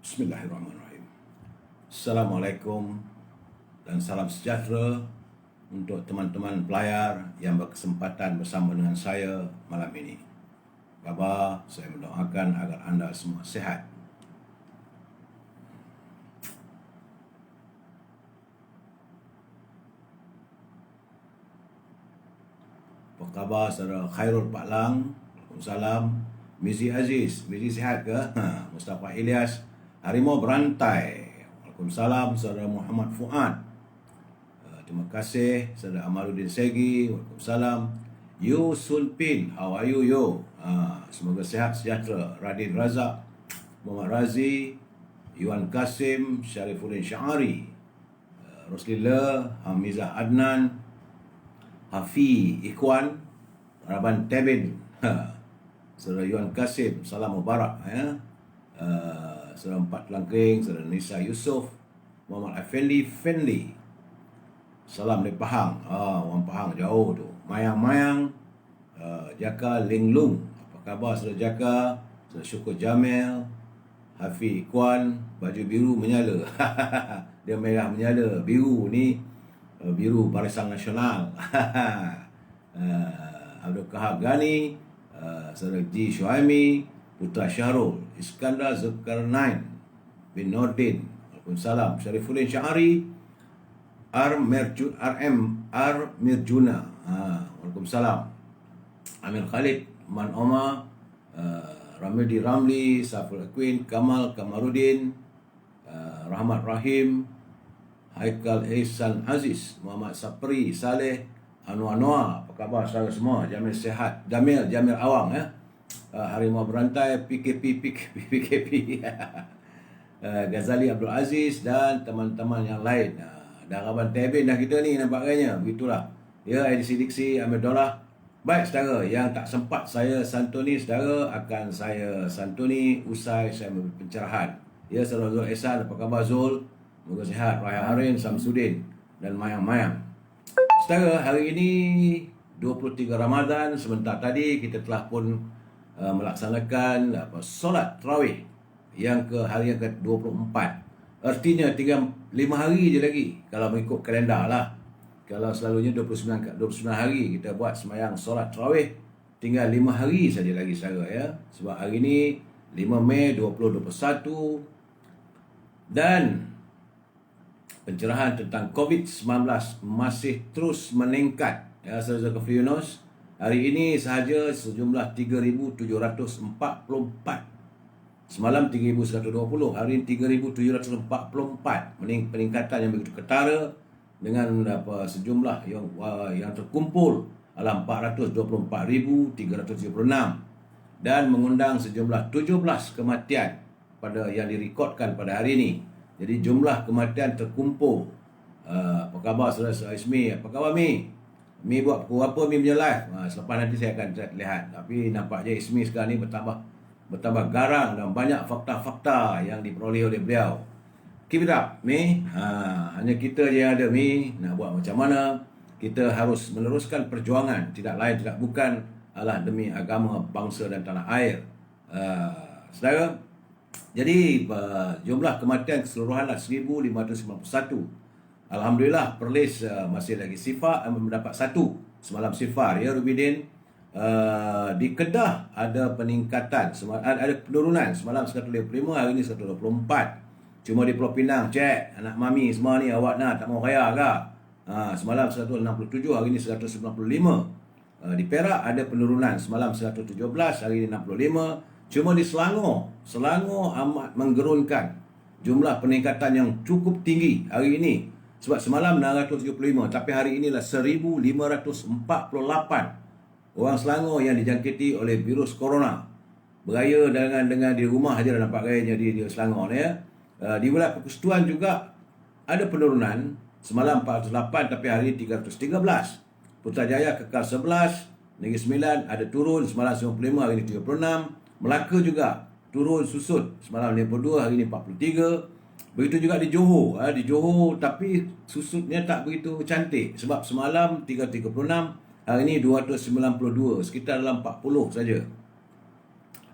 Bismillahirrahmanirrahim. Assalamualaikum dan salam sejahtera untuk teman-teman pelayar yang berkesempatan bersama dengan saya malam ini. Khabar, saya mendoakan agar anda semua sihat. Apa khabar saudara Khairul Pak Lang? Waalaikumsalam. Mizi Aziz, Mizi sihat ke? Mustafa Ilyas, Harimau Berantai. Waalaikumsalam. Saudara Muhammad Fuad. Terima kasih. Saudara Amaluddin Segi. Waalaikumsalam. Yu Sulpin, how are you yo? Semoga sihat sejahtera. Radin Razak, Muhammad Razi, Yuan Kasim, Syarifuddin Syahari, Roslila, Hamizah Adnan, Hafi Ikhwan, Raban Tebin, Saudara Yuan Kasim, salam mubarak ya. Saudara Empat Langking, Saudara Nisa Yusof, Muhammad Effendi Fendi. Salam dari Pahang. Orang Pahang jauh tu. Mayang-mayang, Jaka Linglung. Apa khabar Saudara Jaka? Saudara Syukur Jamil, Hafiz Ikhwan, baju biru menyala. Dia merah menyala, biru ni biru Barisan Nasional. Abdul Kahar Ghani, Saudara Ji Syuaimi, Putra Syahrul, Iskandar Zulkarnain bin Nordin. Waalaikumsalam. Syarifuddin Syahari, RM Mirjuna. Waalaikumsalam. Amir Khalid, Man Omar, Ramadi Ramli, Saful Queen, Kamal Kamarudin, Rahmat Rahim, Haikal Ihsan Aziz, Muhammad Sapri, Saleh, Anwar Noah. Apa khabar saudara semua? Jamil sihat. Jamil Awang ya. Harimau Berantai, PKP. Ghazali Abdul Aziz dan teman-teman yang lain. Daraban Tebin dah kita ni nampaknya. Begitulah. Ya, edisi diksi Amir Dolah. Baik saudara, yang tak sempat saya santuni saudara akan saya santuni usai saya memberi pencerahan. Ya, saudara Zul Ehsan, apa khabar Zul? Semoga sihat. Raya Harin, Samsudin dan Mayang-Mayang. Saudara, hari ini 23 Ramadan. Sebentar tadi kita telah pun melaksanakan solat tarawih yang ke hari yang ke-24. Artinya 5 hari je lagi kalau mengikut kalendar lah. Kalau selalunya 29 hari kita buat semayang solat tarawih, tinggal 5 hari saja lagi saudara ya. Sebab hari ini 5 Mei 2021 dan pencerahan tentang COVID-19 masih terus meningkat ya saudara Kefri Yunus. Hari ini sahaja sejumlah 3,744. Semalam 3,120, hari ini 3,744. Peningkatan yang begitu ketara dengan sejumlah yang terkumpul adalah 424,376 dan mengundang sejumlah 17 kematian yang direkodkan pada hari ini. Jadi jumlah kematian terkumpul. Apa khabar saudara Ismi? Apa khabar Mi? Mi buat pukul apa Mi punya live? Selepas nanti saya akan lihat. Tapi nampaknya Ismi sekarang ni bertambah garang dan banyak fakta-fakta yang diperoleh oleh beliau. Keep it up Mi. Hanya kita je yang ada Mi. Nak buat macam mana? Kita harus meneruskan perjuangan. Tidak lain tidak bukan adalah demi agama, bangsa dan tanah air. Saudara, jadi jumlah kematian keseluruhan 1,591. Alhamdulillah Perlis masih lagi sifar, mendapat 1 semalam sifar ya Rubidin. Di Kedah ada peningkatan, ada penurunan. Semalam 155, hari ini 124. Cuma di Pulau Pinang, cek anak mami semua ni, awak nak tak mau kaya ke? Semalam 167, hari ini 195. Di Perak ada penurunan, semalam 117, hari ini 65. Cuma di Selangor amat menggerunkan. Jumlah peningkatan yang cukup tinggi hari ini. Sebab semalam 675, tapi hari inilah 1,548 orang Selangor yang dijangkiti oleh virus corona. Beraya dengan di rumah saja nampak gayanya di Selangor ya. Di wilayah Persekutuan juga ada penurunan. Semalam 408 tapi hari ini 313. Putrajaya kekal 11, Negeri Sembilan ada turun, semalam 95, hari ini 36. Melaka juga turun susut, semalam 52, hari ini 43. Begitu juga di Johor. Di Johor tapi susutnya tak begitu cantik. Sebab semalam 336, hari ini 292. Sekitar dalam 40 saja.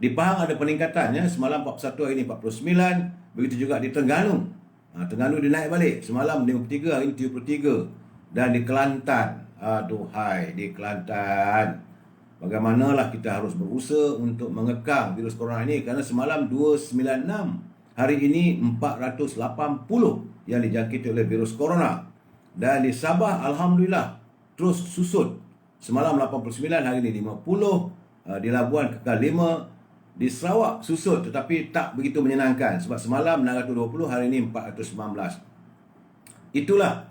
Di Pahang ada peningkatan ya. Semalam 41, hari ini 49. Begitu juga di Terengganu. Terengganu dia naik balik. Semalam 53, hari ini 73. Dan di Kelantan, aduhai, di Kelantan, bagaimanalah kita harus berusaha untuk mengekang virus corona ini, kerana semalam 296, hari ini 480 yang dijangkiti oleh virus corona. Dan di Sabah, alhamdulillah, terus susut. Semalam 89, hari ini 50. Di Labuan kekal 5. Di Sarawak susut tetapi tak begitu menyenangkan sebab semalam 620, hari ini 419. Itulah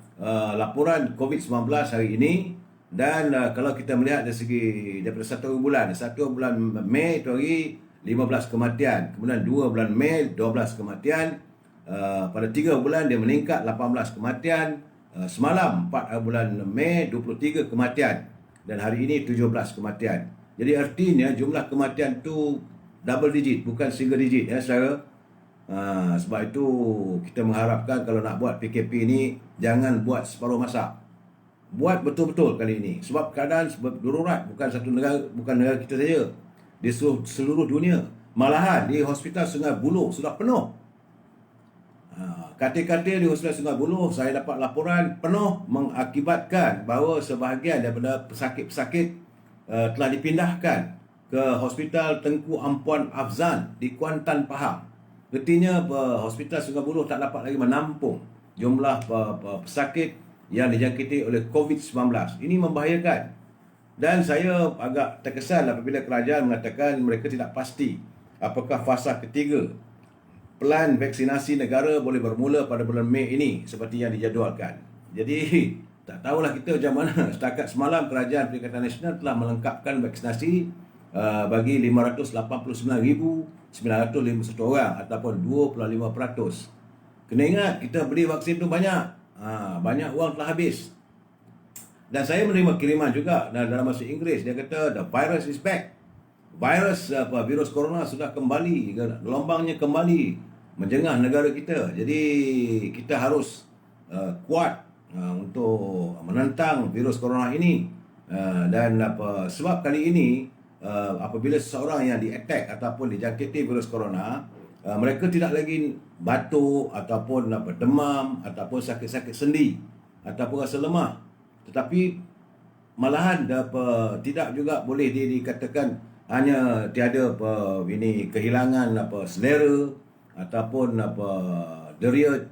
laporan COVID-19 hari ini. Dan kalau kita melihat dari segi daripada satu bulan Mei itu hari 15 kematian, kemudian 2 bulan Mei 12 kematian, pada 3 bulan dia meningkat 18 kematian, semalam 4 bulan Mei 23 kematian, dan hari ini 17 kematian. Jadi artinya jumlah kematian tu double digit, bukan single digit ya saudara. Sebab itu kita mengharapkan kalau nak buat PKP ni jangan buat separuh masa. Buat betul-betul kali ini. Sebab keadaan darurat, bukan satu negara, bukan negara kita saja, di seluruh dunia. Malahan di Hospital Sungai Buloh sudah penuh. Katil-katil di Hospital Sungai Buloh saya dapat laporan penuh, mengakibatkan bahawa sebahagian daripada pesakit-pesakit telah dipindahkan ke Hospital Tengku Ampuan Afzan di Kuantan, Pahang. Artinya Hospital Sungai Buloh tak dapat lagi menampung jumlah pesakit yang dijangkiti oleh COVID-19. Ini membahayakan. Dan saya agak terkesan apabila kerajaan mengatakan mereka tidak pasti apakah fasa ketiga pelan vaksinasi negara boleh bermula pada bulan Mei ini seperti yang dijadualkan. Jadi tak tahulah kita macam mana. Setakat semalam Kerajaan Perikatan Nasional telah melengkapkan vaksinasi bagi 589,951 orang ataupun 25%. Kena ingat kita beli vaksin tu banyak. Banyak wang telah habis. Dan saya menerima kiriman juga dalam bahasa Inggeris, dia kata the virus is back. Virus corona sudah kembali, gelombangnya kembali menjengah negara kita. Jadi kita harus kuat untuk menentang virus corona ini. Dan sebab kali ini apabila seseorang yang di-attack ataupun dijangkiti virus corona, mereka tidak lagi batuk ataupun demam ataupun sakit-sakit sendi ataupun rasa lemah, tetapi malahan tidak juga boleh dikatakan hanya tiada kehilangan selera ataupun deria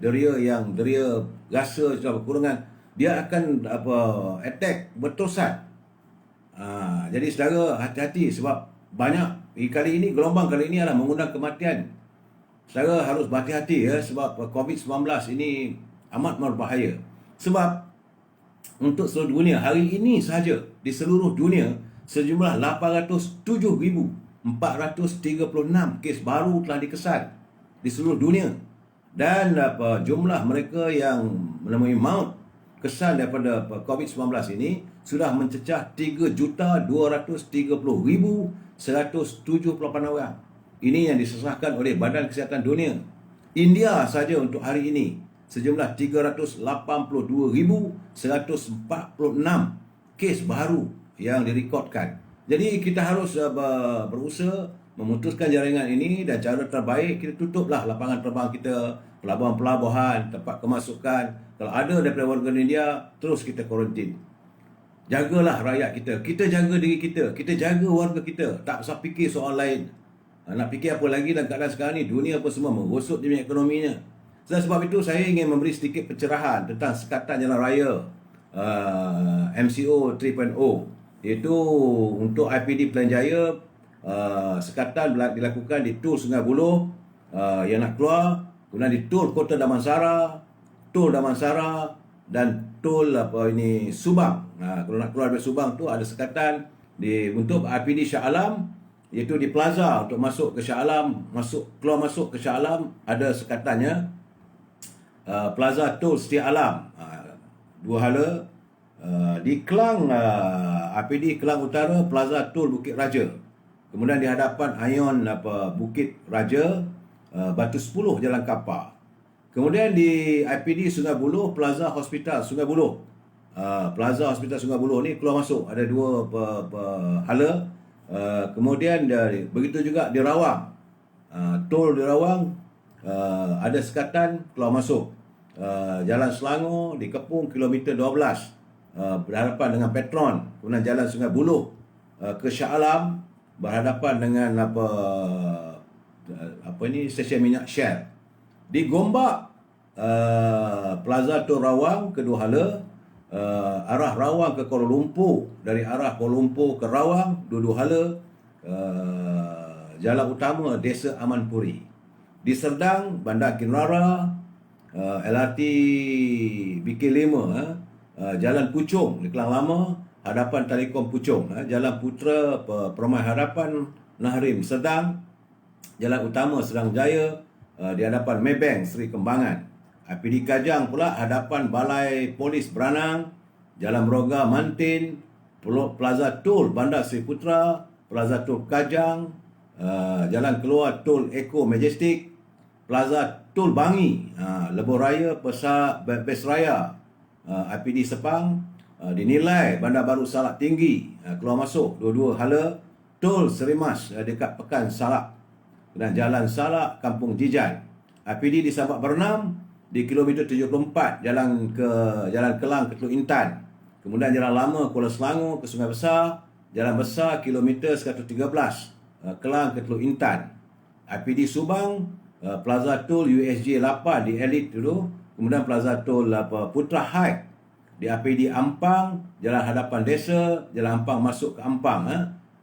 rasa sudah berkurangan, dia akan attack berterusan. Jadi saudara hati-hati sebab banyak kali ini, gelombang kali ini adalah mengundang kematian. Saudara harus berhati-hati ya, sebab COVID-19 ini amat berbahaya. Sebab untuk seluruh dunia hari ini sahaja di seluruh dunia sejumlah 807,436 kes baru telah dikesan di seluruh dunia. Dan jumlah mereka yang menemui maut kesan daripada COVID-19 ini sudah mencecah 3,230,178 orang. Ini yang disesahkan oleh Badan Kesihatan Dunia. India saja untuk hari ini sejumlah 382,146 kes baru yang direkodkan. Jadi kita harus berusaha memutuskan jaringan ini, dan cara terbaik kita tutuplah lapangan terbang kita, pelabuhan-pelabuhan, tempat kemasukan. Kalau ada daripada warga India, terus kita kuarantin. Jagalah rakyat kita. Kita jaga diri kita. Kita jaga warga kita. Tak usah fikir soal lain. Nak fikir apa lagi dalam keadaan sekarang ni? Dunia apa semua merosot dia punya ekonominya. Sebab itu saya ingin memberi sedikit pencerahan tentang Sekatan Jalan Raya MCO 3.0. Iaitu untuk IPD Pilihan Jaya, sekatan dilakukan di Tol Sungai Buloh yang nak keluar. Kemudian di Tol Kota Damansara, Tol Damansara dan Tol Subang. Kalau nak keluar dari Subang tu ada sekatan untuk IPD Shah Alam, iaitu di plaza untuk masuk ke Shah Alam, keluar masuk ke Shah Alam ada sekatannya. Plaza Tol Setia Alam, dua hala. Di Kelang, IPD Kelang Utara, Plaza Tol Bukit Raja. Kemudian di hadapan Ion Bukit Raja, Batu 10 Jalan Kapar. Kemudian di IPD Sungai Buloh, Plaza Hospital Sungai Buloh. Plaza Hospital Sungai Buloh ni keluar masuk ada dua hala. Kemudian begitu juga di Rawang, tol di Rawang ada sekatan keluar masuk. Jalan Selangor dikepung kilometer 12 berhadapan dengan Petron. Kemudian jalan Sungai Buloh ke Shah Alam berhadapan dengan stesen minyak Shell. Di Gombak Plaza Tun Rawang kedua hala, arah Rawang ke Kuala Lumpur, dari arah Kuala Lumpur ke Rawang dua-dua hala, jalan utama Desa Amanpuri. Di Serdang Bandar Kinrara, LRT BK5, Jalan Puchong di Kelang Lama, hadapan Telekom Puchong, Jalan Putra Permai Harapan Nahrim Serdang, Jalan Utama Serang Jaya, di hadapan Maybank Seri Kembangan. IPD Kajang pula hadapan Balai Polis Beranang, Jalan Meroga Mantin, Plaza Tol Bandar Seri Putra, Plaza Tol Kajang, Jalan Keluar Tol Eco Majestic, Plaza Tol Bangi, Lebuh Raya Bes Raya, IPD Sepang, dinilai Bandar Baru Salak Tinggi, keluar masuk dua-dua hala, Tol Serimas dekat Pekan Salak, dan Jalan Salak Kampung Jijan. IPD di Sabak Bernam di kilometer 74 Jalan Kelang ke Teluk Intan. Kemudian Jalan Lama Kuala Selangor ke Sungai Besar, Jalan Besar kilometer 113 Kelang ke Teluk Intan. IPD Subang, Plaza Tol USJ 8 di Elite dulu. Kemudian Plaza Tol Putra High di IPD Ampang, Jalan Hadapan Desa, Jalan Ampang masuk ke Ampang,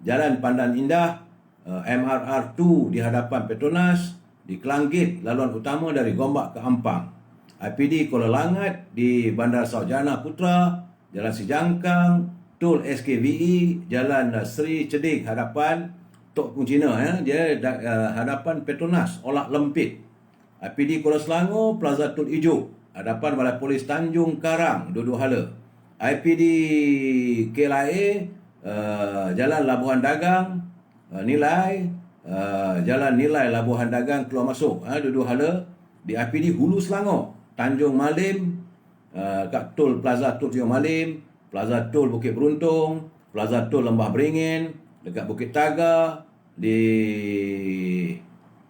Jalan Pandan Indah, MRR2 di hadapan Petronas, di Kelanggit laluan utama dari Gombak ke Ampang. IPD Kuala Langat di Bandar Saujana Putra, Jalan Sijangkang, Tol SKVE, Jalan Seri Cedik hadapan Tok Kung Cina, dia hadapan Petronas Olak Lempit. IPD Kuala Selangor, Plaza Tol Ijo, hadapan Balai Polis Tanjung Karang, dua-dua hala. IPD KLIA, Jalan Labuhan Dagang, Jalan Nilai Labuhan Dagang keluar masuk, dua-dua hala. Di IPD Hulu Selangor, Tanjung Malim, kat Tol Plaza Tol Tanjung Malim, Plaza Tol Bukit Beruntung, Plaza Tol Lembah Beringin, dekat Bukit Taga, di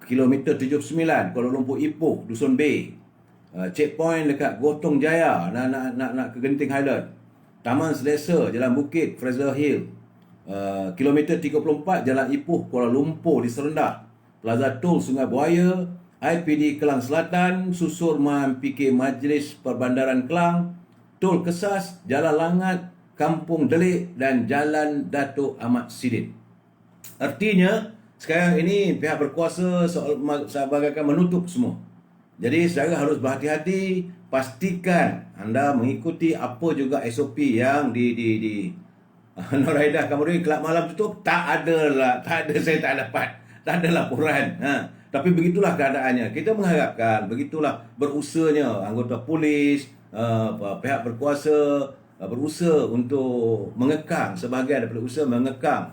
kilometer 79 Kuala Lumpur Ipoh Dusun Bay, checkpoint dekat Gotong Jaya nak ke Genting Highland, Taman Selesa Jalan Bukit Fraser Hill, kilometer 34 Jalan Ipoh Kuala Lumpur di Serendah, Plaza Tol Sungai Buaya, IPD Kelang Selatan, Susur PK Majlis Perbandaran Kelang, Tol Kesas, Jalan Langat, Kampung Delik dan Jalan Datuk Ahmad Sidin. Artinya sekarang ini pihak berkuasa seakan menutup semua. Jadi saudara harus berhati-hati, pastikan anda mengikuti apa juga SOP yang di Noraidah Kamarudin. Kelab malam tutup, tak ada, saya tak ada laporan. Tapi begitulah keadaannya. Kita mengharapkan begitulah berusahanya anggota polis, pihak berkuasa berusaha untuk mengekang, sebahagian daripada usaha mengekang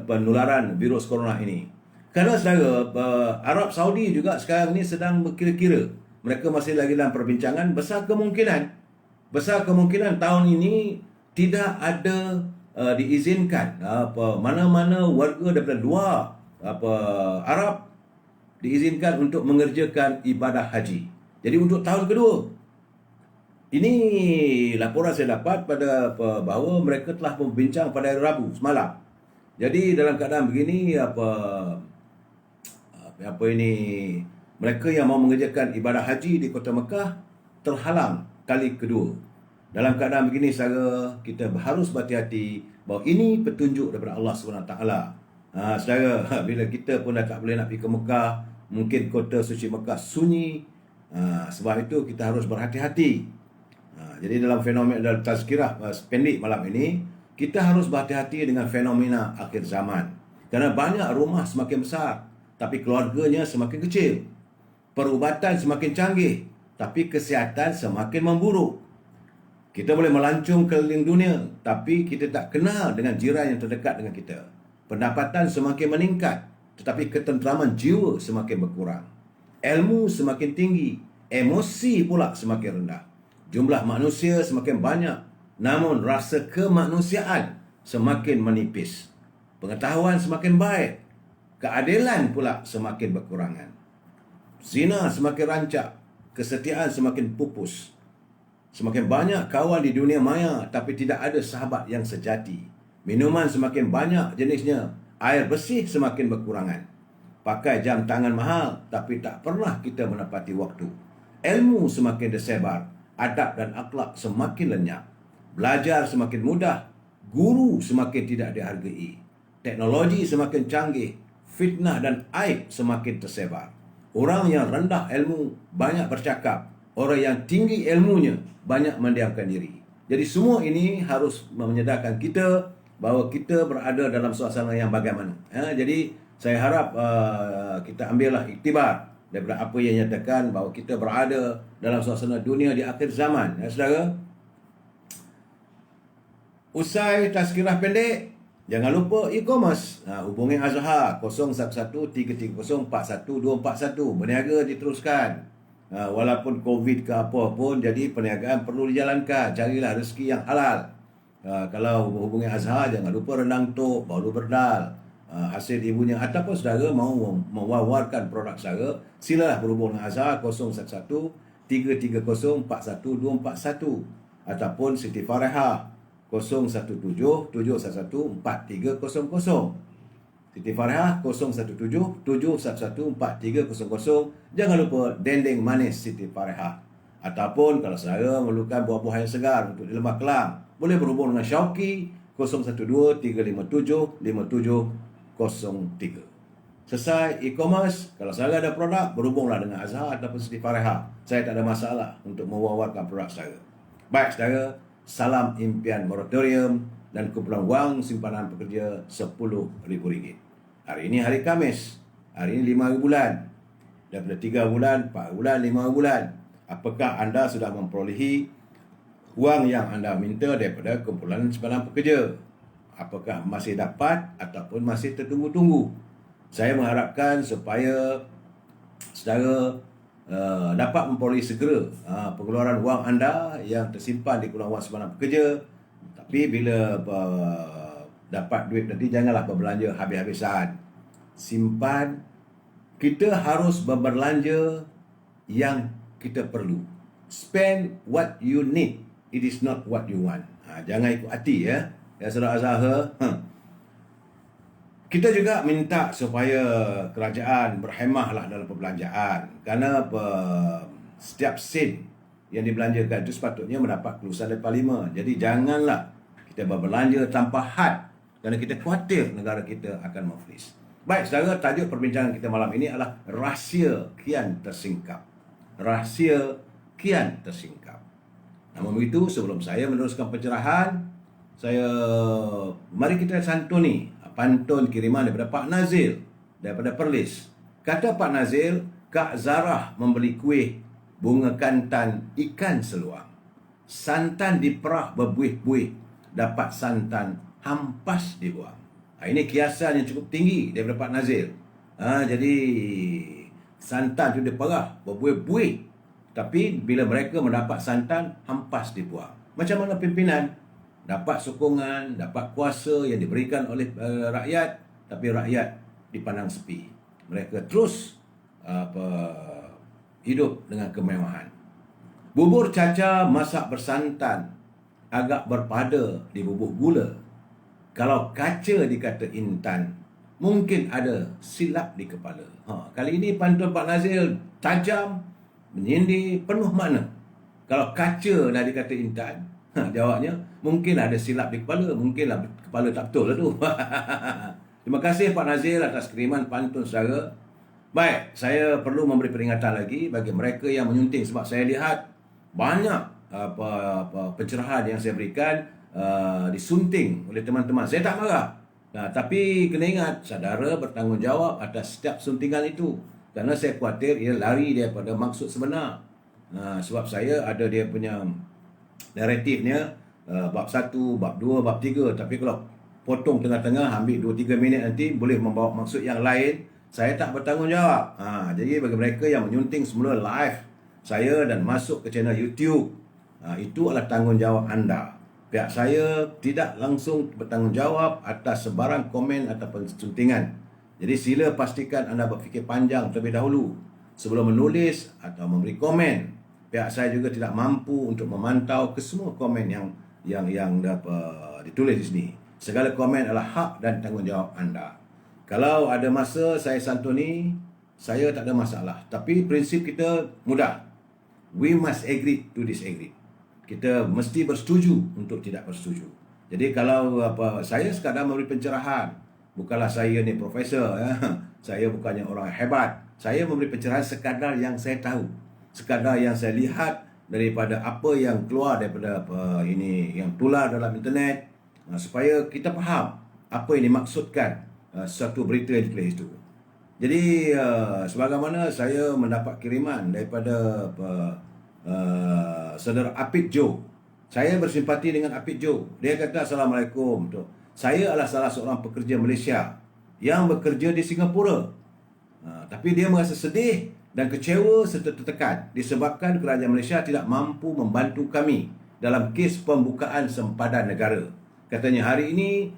penularan virus corona ini. Kerana saudara, Arab Saudi juga sekarang ni sedang berkira-kira. Mereka masih lagi dalam perbincangan. Besar kemungkinan tahun ini tidak ada diizinkan mana-mana warga daripada luar Arab diizinkan untuk mengerjakan ibadah haji. Jadi untuk tahun kedua, ini laporan saya dapat bahawa mereka telah membincang pada hari Rabu semalam. Jadi dalam keadaan begini, mereka yang mau mengerjakan ibadah haji di Kota Mekah terhalang kali kedua. Dalam keadaan begini, saudara, kita harus berhati-hati bahawa ini petunjuk daripada Allah SWT. Saudara, bila kita pun dah tak boleh nak pergi ke Mekah, mungkin kota suci Mekah sunyi, sebab itu kita harus berhati-hati. Jadi dalam fenomena, dalam tazkirah pendek malam ini, kita harus berhati-hati dengan fenomena akhir zaman. Kerana banyak rumah semakin besar, tapi keluarganya semakin kecil. Perubatan semakin canggih, tapi kesihatan semakin memburuk. Kita boleh melancong keliling dunia, tapi kita tak kenal dengan jiran yang terdekat dengan kita. Pendapatan semakin meningkat, tetapi ketenteraman jiwa semakin berkurang. Ilmu semakin tinggi, emosi pula semakin rendah. Jumlah manusia semakin banyak, namun rasa kemanusiaan semakin menipis. Pengetahuan semakin baik, keadilan pula semakin berkurangan. Zina semakin rancak, kesetiaan semakin pupus. Semakin banyak kawan di dunia maya tapi tidak ada sahabat yang sejati. Minuman semakin banyak jenisnya, air bersih semakin berkurangan. Pakai jam tangan mahal tapi tak pernah kita menepati waktu. Ilmu semakin tersebar, adab dan akhlak semakin lenyap. Belajar semakin mudah, guru semakin tidak dihargai. Teknologi semakin canggih, fitnah dan aib semakin tersebar. Orang yang rendah ilmu banyak bercakap, orang yang tinggi ilmunya banyak mendiamkan diri. Jadi semua ini harus menyedarkan kita bahawa kita berada dalam suasana yang bagaimana. Jadi saya harap kita ambillah iktibar daripada apa yang nyatakan bahawa kita berada dalam suasana dunia di akhir zaman. Saudara, usai tazkirah pendek, jangan lupa e-commerce. Hubungi Azhar 01-330-41241. Berniaga diteruskan. Walaupun COVID ke apa pun, jadi perniagaan perlu dijalankan. Carilah rezeki yang halal. Kalau hubungi Azhar, jangan lupa rendang tok, baulu berdal, hasil ibunya. Ataupun saudara mahu mewawarkan produk saudara, silalah berhubung dengan Azhar 01-330-41241. Ataupun Siti Farehah 017-711-4300. Siti Farehah 017-711-4300. Jangan lupa dendeng manis Siti Farehah. Ataupun kalau saudara memerlukan buah-buah yang segar untuk di Lembah Kelang, boleh berhubung dengan Syauqi 012-357-5703. Selesai e-commerce, kalau saudara ada produk, berhubunglah dengan Azhar ataupun Siti Farehah. Saya tak ada masalah untuk mewawarkan produk saudara. Baik saudara, salam impian moratorium dan kumpulan wang simpanan pekerja RM10,000. Hari ini hari Khamis. Hari ini 5 bulan. Daripada 3 bulan, 4 bulan, 5 bulan. Apakah anda sudah memperolehi wang yang anda minta daripada kumpulan simpanan pekerja? Apakah masih dapat ataupun masih tertunggu-tunggu? Saya mengharapkan supaya saudara dapat memperolehi segera pengeluaran wang anda yang tersimpan di kumpulan wang simpanan pekerja. Tapi bila dapat duit nanti, janganlah berbelanja habis-habisan. Simpan. Kita harus berbelanja yang kita perlu. Spend what you need. It is not what you want. Jangan ikut hati ya. Ya saudara Azhar. Kita juga minta supaya kerajaan berhemahlah dalam perbelanjaan. Kerana setiap sen yang dibelanjakan itu sepatutnya mendapat kelulusan dari Parlimen. Jadi janganlah kita berbelanja tanpa had, kerana kita khawatir negara kita akan muflis. Baik saudara, tajuk perbincangan kita malam ini adalah rahsia kian tersingkap. Rahsia kian tersingkap. Namun begitu, sebelum saya meneruskan pencerahan, mari kita santuni pantun kiriman daripada Pak Nazil daripada Perlis. Kata Pak Nazil, Kak Zarah membeli kuih bunga kantan ikan seluang. Santan diperah berbuih-buih, dapat santan hampas dibuang. Ini kiasan yang cukup tinggi daripada Pak Nazil. Jadi santan itu diperah berbuih-buih, tapi bila mereka mendapat santan hampas dibuang. Macam mana pimpinan dapat sokongan, dapat kuasa yang diberikan oleh rakyat, tapi rakyat dipandang sepi. Mereka terus hidup dengan kemewahan. Bubur caca masak bersantan, agak berpada di bubuh gula. Kalau kaca dikata intan, mungkin ada silap di kepala. Kali ini pantun Pak Nazil tajam, menyindir, penuh makna. Kalau kaca dah dikata intan, jawabnya mungkin ada silap di kepala, mungkinlah kepala tak betul lah tu. Terima kasih Pak Nazil atas kiriman pantun saudara. Baik, saya perlu memberi peringatan lagi bagi mereka yang menyunting, sebab saya lihat banyak pencerahan yang saya berikan disunting oleh teman-teman. Saya tak marah. Tapi kena ingat, saudara bertanggungjawab atas setiap suntingan itu. Kerana saya khawatir ia lari daripada maksud sebenar. Sebab saya ada dia punya naratifnya, bab 1, bab 2, bab 3. Tapi kalau potong tengah-tengah, ambil 2-3 minit nanti boleh membawa maksud yang lain, saya tak bertanggungjawab. Jadi bagi mereka yang menyunting semula live saya dan masuk ke channel YouTube, itu adalah tanggungjawab anda. Pihak saya tidak langsung bertanggungjawab atas sebarang komen ataupun suntingan. Jadi sila pastikan anda berfikir panjang terlebih dahulu. sebelum menulis atau memberi komen. Pihak saya juga tidak mampu untuk memantau kesemua komen yang dapat ditulis di sini. Segala komen adalah hak dan tanggungjawab anda. Kalau ada masa saya santuni, saya tak ada masalah. Tapi prinsip kita mudah. We must agree to disagree. Kita mesti bersetuju untuk tidak bersetuju. Jadi kalau saya sekadar memberi pencerahan. Bukanlah saya ni profesor, ya. Saya bukannya orang hebat. Saya memberi pencerahan sekadar yang saya tahu. Sekadar yang saya lihat daripada apa yang keluar daripada yang tular dalam internet, supaya kita faham apa yang dimaksudkan satu berita yang ditulis itu. Jadi sebagaimana saya mendapat kiriman daripada saudara Apit Jo. Saya bersimpati dengan Apit Jo. Dia kata, Assalamualaikum. Saya adalah salah seorang pekerja Malaysia yang bekerja di Singapura. Tapi dia merasa sedih dan kecewa serta tertekan disebabkan kerajaan Malaysia tidak mampu membantu kami dalam kes pembukaan sempadan negara. Katanya hari ini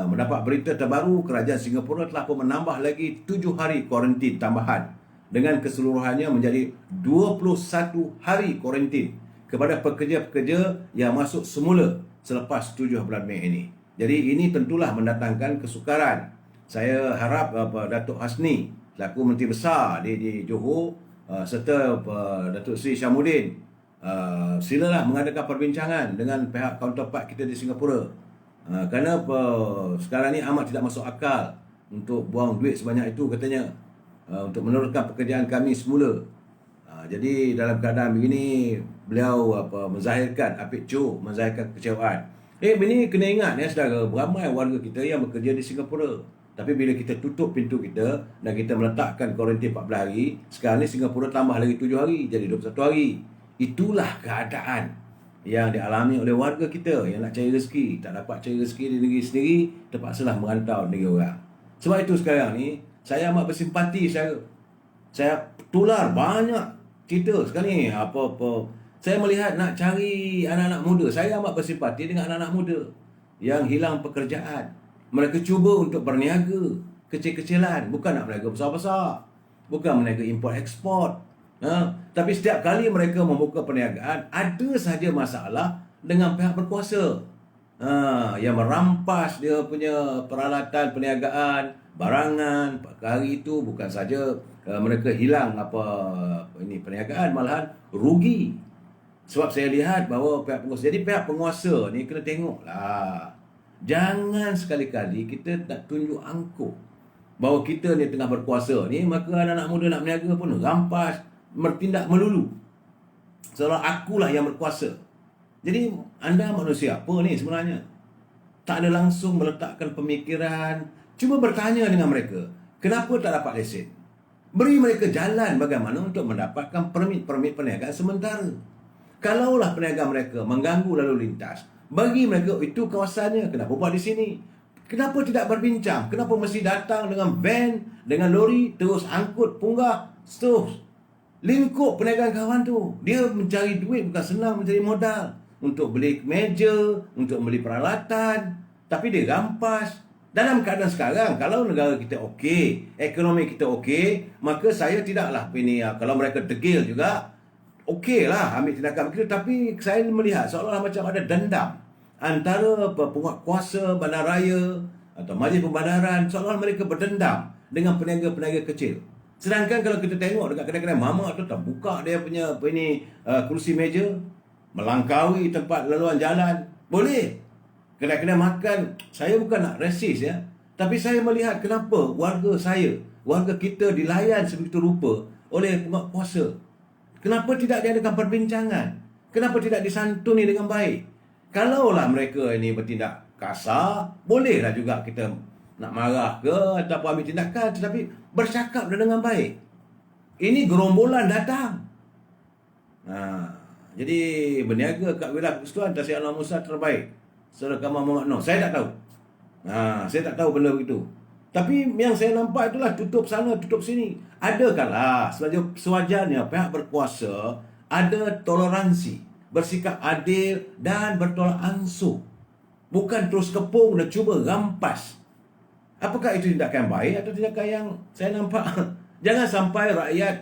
mendapat berita terbaru kerajaan Singapura telah pun menambah lagi 7 hari kuarantin tambahan dengan keseluruhannya menjadi 21 hari kuarantin kepada pekerja-pekerja yang masuk semula selepas 7 bulan Mei ini. Jadi ini tentulah mendatangkan kesukaran. Saya harap Datuk Hasni selaku Menteri Besar di Johor serta Datuk Seri Syamuddin silalah mengadakan perbincangan dengan pihak counterpart kita di Singapura. Kerana sekarang ni amat tidak masuk akal untuk buang duit sebanyak itu katanya untuk meneruskan pekerjaan kami semula. Jadi dalam keadaan begini beliau menzahirkan Apit Jo menzahirkan kecewaan. Ini kena ingat ya saudara, ramai warga kita yang bekerja di Singapura. Tapi bila kita tutup pintu kita dan kita meletakkan kuarantin 14 hari, sekarang ni Singapura tambah lagi 7 hari jadi 21 hari. Itulah keadaan yang dialami oleh warga kita yang nak cari rezeki, tak dapat cari rezeki di negeri sendiri, terpaksalah merantau negeri orang. Sebab itu sekarang ni saya amat bersimpati. Saya tular banyak cerita sekarang ni saya melihat nak cari anak-anak muda. Saya amat bersimpati dengan anak-anak muda yang hilang pekerjaan. Mereka cuba untuk berniaga kecil-kecilan, bukan nak berniaga besar-besar, bukan berniaga import-eksport. Tapi setiap kali mereka membuka perniagaan, ada sahaja masalah dengan pihak berkuasa yang merampas dia punya peralatan perniagaan, barangan. Hari itu bukan saja mereka hilang perniagaan, malahan rugi. Sebab saya lihat bahawa pihak penguasa, jadi pihak penguasa ni kena tengoklah. Jangan sekali-kali kita nak tunjuk angkuh bahawa kita ni tengah berkuasa ni, maka anak-anak muda nak berniaga pun rampas, bertindak melulu seolah akulah yang berkuasa. Jadi anda manusia apa ni sebenarnya? Tak ada langsung meletakkan pemikiran. Cuba bertanya dengan mereka, kenapa tak dapat lesen? Beri mereka jalan bagaimana untuk mendapatkan permit perniagaan sementara. Kalaulah perniagaan mereka mengganggu lalu lintas, bagi mereka itu kawasannya, kenapa buat di sini? Kenapa tidak berbincang? Kenapa mesti datang dengan van, dengan lori, terus angkut punggah, terus lingkup perniagaan kawan tu. Dia mencari duit, bukan senang mencari modal untuk beli meja, untuk beli peralatan, tapi dia rampas. Dalam keadaan sekarang, kalau negara kita okey, ekonomi kita okey, maka saya tidaklah kalau mereka degil juga, okeylah ambil tindakan begitu. Tapi saya melihat seolah-olah macam ada dendam antara penguatkuasa bandaraya atau majlis pembandaran, seolah-olah mereka berdendam dengan peniaga-peniaga kecil. Sedangkan kalau kita tengok dekat kedai-kedai mamak tu, terbuka dia punya kursi meja, melangkaui tempat laluan jalan, boleh. Kedai-kedai makan, saya bukan nak resis ya, tapi saya melihat kenapa warga kita dilayan sebegitu rupa oleh penguatkuasa. Kenapa tidak diadakan perbincangan? Kenapa tidak disantuni dengan baik? Kalaulah mereka ini bertindak kasar, bolehlah juga kita nak marah ke ataupun ambil tindakan, tetapi bercakap dengan baik. Ini gerombolan datang. Jadi berniaga kat wilayah persekutuan Tasik Anwar Musa terbaik. Saudara Kamal Muhammad Noh, saya tak tahu. Saya tak tahu benda begitu. Tapi yang saya nampak itulah tutup sana, tutup sini. Adakah sewajarnya pihak berkuasa ada toleransi, bersikap adil dan bertolak ansur. Bukan terus kepung dan cuba rampas. Apakah itu tindakan baik atau tindakan yang saya nampak? Jangan sampai rakyat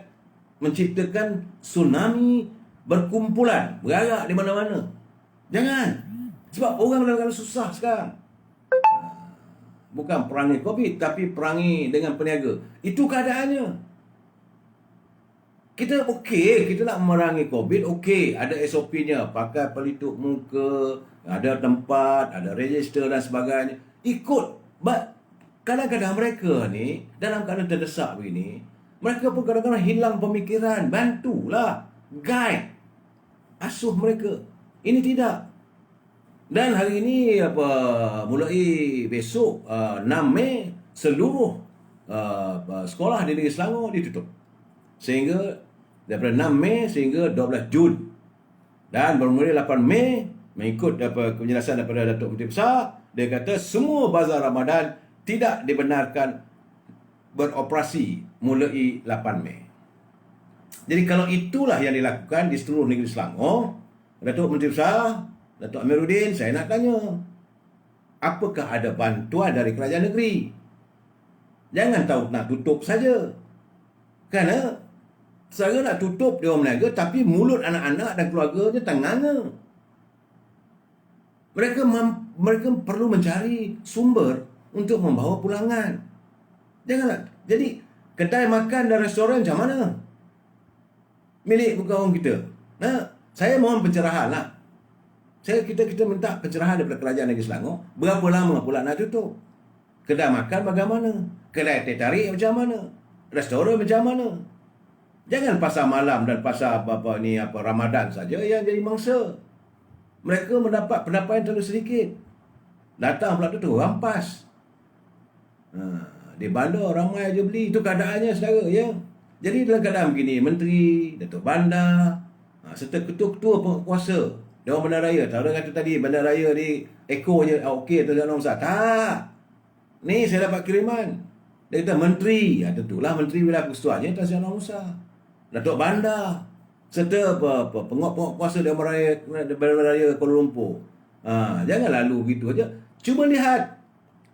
menciptakan tsunami berkumpulan, berarak di mana-mana. Jangan. Sebab orang dalam keadaan susah sekarang. Bukan perangi COVID, tapi perangi dengan peniaga. Itu keadaannya. Kita okey, kita nak memerangi COVID, okey, ada SOP-nya, pakai pelitup muka, ada tempat, ada register dan sebagainya. Ikut. Kadang-kadang mereka ni dalam keadaan terdesak begini, mereka pun kadang-kadang hilang pemikiran. Bantulah, guide, asuh mereka. Ini tidak. Dan hari ini mulai besok 6 Mei seluruh sekolah di negeri Selangor ditutup. Sehingga daripada 6 Mei sehingga 12 Jun. Dan bermula 8 Mei mengikut penjelasan daripada Datuk Menteri Besar, dia kata semua bazar Ramadan tidak dibenarkan beroperasi mulai 8 Mei. Jadi kalau itulah yang dilakukan di seluruh negeri Selangor, Datuk Menteri Besar, Datuk Amiruddin, saya nak tanya, apakah ada bantuan dari kerajaan negeri? Jangan tahu nak tutup saja. Kerana saya nak tutup dia orang meniaga, tapi mulut anak-anak dan keluarganya tenganga. Mereka perlu mencari sumber untuk membawa pulangan. Janganlah. Jadi kedai makan dan restoran macam mana? Milik bukan orang kita. Nah, saya mohon pencerahan lah. Kita minta pencerahan daripada kerajaan negeri Selangor. Berapa lama pula nak tutup? Kedai makan bagaimana? Kedai teh tarik macam mana? Restoran macam mana? Jangan pasar malam dan pasar Ramadan saja yang jadi mangsa. Mereka mendapat pendapatan terlalu sedikit. Datang pula tu rampas. Di bandar ramai aja beli. Itu keadaannya saudara, ya. Jadi dalam keadaan begini, menteri, Datuk Bandar, serta ketua-ketua kuasa dia orang bandaraya. Tahu dah kata tadi bandaraya ni ekor je okey atau jangan usah. Tak. Ni saya dapat kiriman. Dia kata menteri, tentulah menteri wilayah persekutuannya tak jangan usah. Datuk Bandar serta pengok-pengok kuasa dia bandaraya Kuala Lumpur. Jangan lalu gitu aja. Cuba lihat.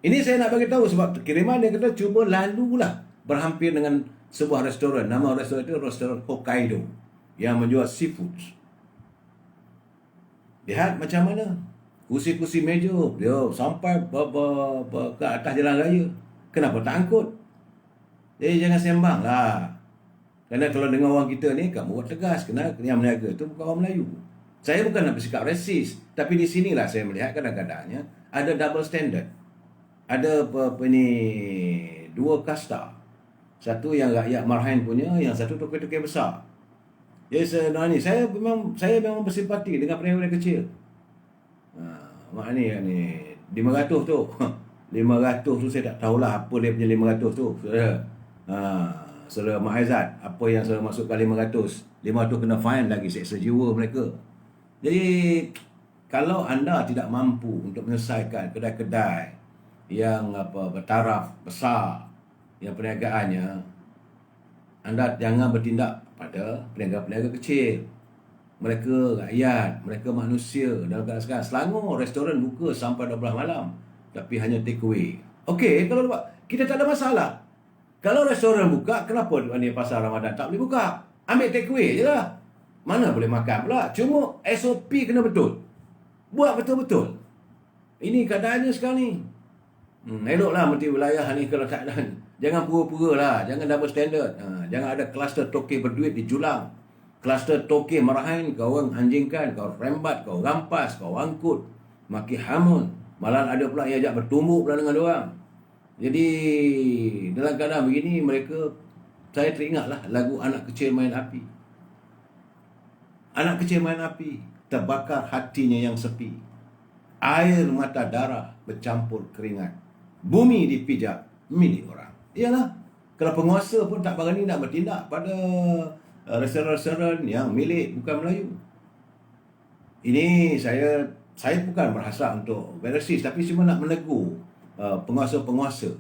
Ini saya nak bagi tahu sebab kiriman dia kata cuba lalulah berhampir dengan sebuah restoran. Nama restoran itu restoran Hokkaido yang menjual seafood. Lihat macam mana kursi-kursi meja dia sampai ke atas jalan raya. Kenapa tak angkut? Jadi jangan sembang lah. Kerana kalau dengan orang kita ni, kamu buat tegas. Kerana yang meniaga tu bukan orang Melayu. Saya bukan nak bersikap rasis. Tapi di sinilah saya melihat kadang-kadangnya ada double standard. Ada dua kasta. Satu yang rakyat marhaen punya, yang satu tokoh-tokoh besar. Jadi saya memang bersimpati dengan peniaga kecil. Mak ni 500 tu. 500 tu saya tak tahulah apa dia punya 500 tu. Saudara Mak Aizat, apa yang saudara masukkan 500 kena fine lagi, seksa jiwa mereka. Jadi kalau anda tidak mampu untuk menyelesaikan kedai-kedai yang bertaraf besar yang perniagaannya, anda jangan bertindak pada peniaga-peniaga kecil. Mereka rakyat, mereka manusia. Dalam keadaan sekarang Selangor restoran buka sampai 12 malam, tapi hanya take away. Okey, kalau kita tak ada masalah. Kalau restoran buka, kenapa di pasar Ramadan tak boleh buka? Ambil take away je lah. Mana boleh makan pula? Cuma SOP kena betul. Buat betul-betul. Ini keadaannya sekarang ni. Eloklah menteri wilayah ni kalau tak ada. Jangan pura-pura lah. Jangan double standard. Jangan ada kluster tokeh berduit di Julang. Kluster tokeh marahin, kau orang anjingkan, kau rembat, kau rampas, kau angkut. Maki hamun. Malah ada pula yang ajak bertumbuk pula dengan diorang. Jadi dalam keadaan begini saya teringatlah lagu Anak Kecil Main Api. Anak kecil main api, terbakar hatinya yang sepi. Air mata darah bercampur keringat. Bumi dipijak milik orang. Iyalah, kalau penguasa pun tak berani nak bertindak pada restoran-restoran yang milik bukan Melayu. Ini saya bukan berhasrat untuk berasis, tapi cuma nak menegur penguasa-penguasa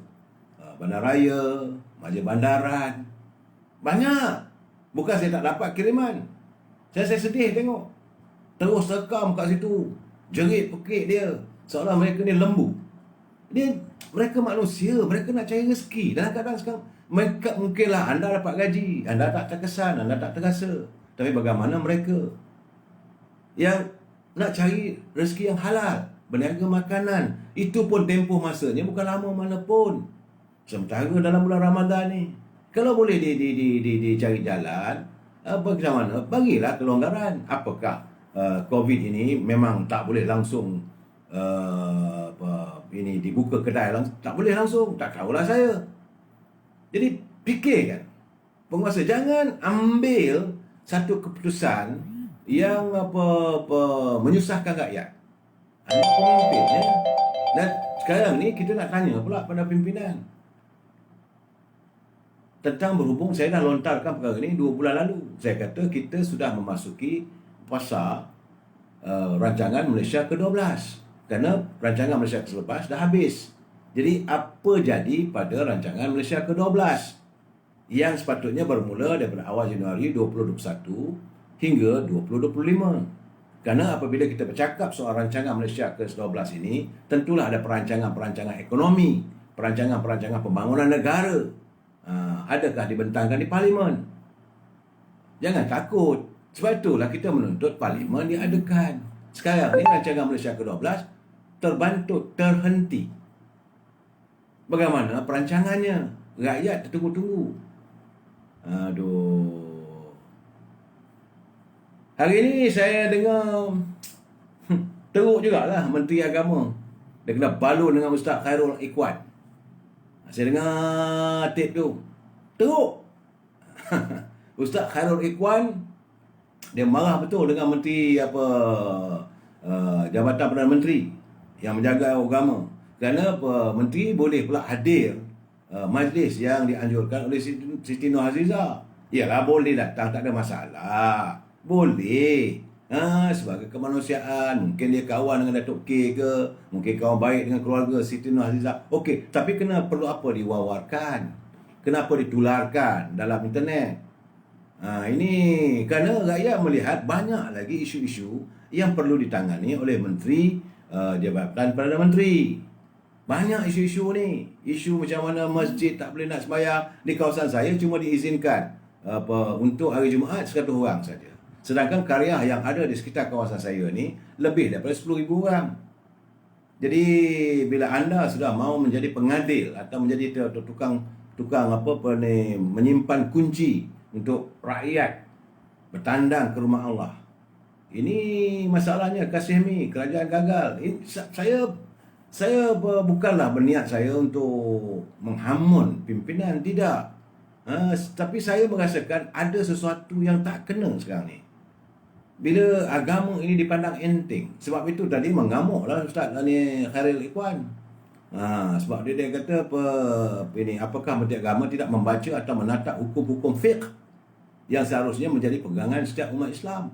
bandaraya, Majlis Bandaran. Banyak. Bukan saya tak dapat kiriman. Saya sedih tengok. Terus rekam kat situ. Jerit pekik dia. Seolah mereka ni lembu. Mereka manusia. Mereka nak cari rezeki. Dalam keadaan sekarang Mereka mungkinlah anda dapat gaji, anda tak terkesan, anda tak terasa. Tapi bagaimana mereka yang nak cari rezeki yang halal, berniaga makanan, itu pun tempoh masanya bukan lama mana pun. Sementara dalam bulan Ramadan ni, kalau boleh dicari jalan, macam mana? Bagilah kelonggaran. Apakah COVID ini memang tak boleh langsung ini dibuka kedai langsung? Tak boleh langsung. Tak tahulah saya. Jadi fikirkan, penguasa jangan ambil satu keputusan yang menyusahkan rakyat. Anda pemimpinnya. Dan sekarang ni kita nak tanya pula pada pimpinan. Tentang berhubung saya dah lontarkan perkara ni 2 bulan lalu. Saya kata kita sudah memasuki fasa rancangan Malaysia ke-12. Kerana rancangan Malaysia ke-11 dah habis. Jadi apa jadi pada rancangan Malaysia ke-12 yang sepatutnya bermula daripada awal Januari 2021 hingga 2025. Kerana apabila kita bercakap soal rancangan Malaysia ke-12 ini, tentulah ada perancangan-perancangan ekonomi, perancangan-perancangan pembangunan negara. Adakah dibentangkan di Parlimen? Jangan takut. Sebab itulah kita menuntut Parlimen diadakan. Sekarang ni rancangan Malaysia ke-12 terbantut, terhenti. Bagaimana perancangannya? Rakyat tertunggu-tunggu. Aduh. Hari ini saya dengar teruk jugalah Menteri Agama. Dia kena balun dengan Ustaz Khairul Ikhwan. Saya dengar tip tu. Teruk. Ustaz Khairul Ikhwan dia marah betul dengan Menteri Jabatan Perdana Menteri yang menjaga agama. Kerana menteri boleh pula hadir majlis yang dianjurkan oleh Siti Nurhaliza. Yalah, boleh datang, tak ada masalah. Boleh. Sebagai kemanusiaan, mungkin dia kawan dengan Datuk K ke, mungkin kawan baik dengan keluarga Siti Nurhaliza. Okey, tapi perlu apa diwawarkan? Kenapa ditularkan dalam internet? Ini kerana rakyat melihat banyak lagi isu-isu yang perlu ditangani oleh Menteri Jabatan Perdana Menteri. Banyak isu-isu ni. Isu macam mana masjid tak boleh nak sembahyang. Di kawasan saya cuma diizinkan untuk hari Jumaat 100 orang saja. Sedangkan karya yang ada di sekitar kawasan saya ni lebih daripada 10,000 orang. Jadi bila anda sudah mau menjadi pengadil atau menjadi tukang menyimpan kunci untuk rakyat bertandang ke rumah Allah. Ini masalahnya, Kasihmi, kerajaan gagal. Ini saya bukanlah berniat saya untuk menghamun pimpinan, tidak. Tapi saya merasakan ada sesuatu yang tak kena sekarang ni. Bila agama ini dipandang enteng. Sebab itu tadi mengamuklah Ustaz Khairul Ikhwan. Sebab dia kata apakah Menteri Agama tidak membaca atau menatap hukum-hukum fiqh yang seharusnya menjadi pegangan setiap umat Islam.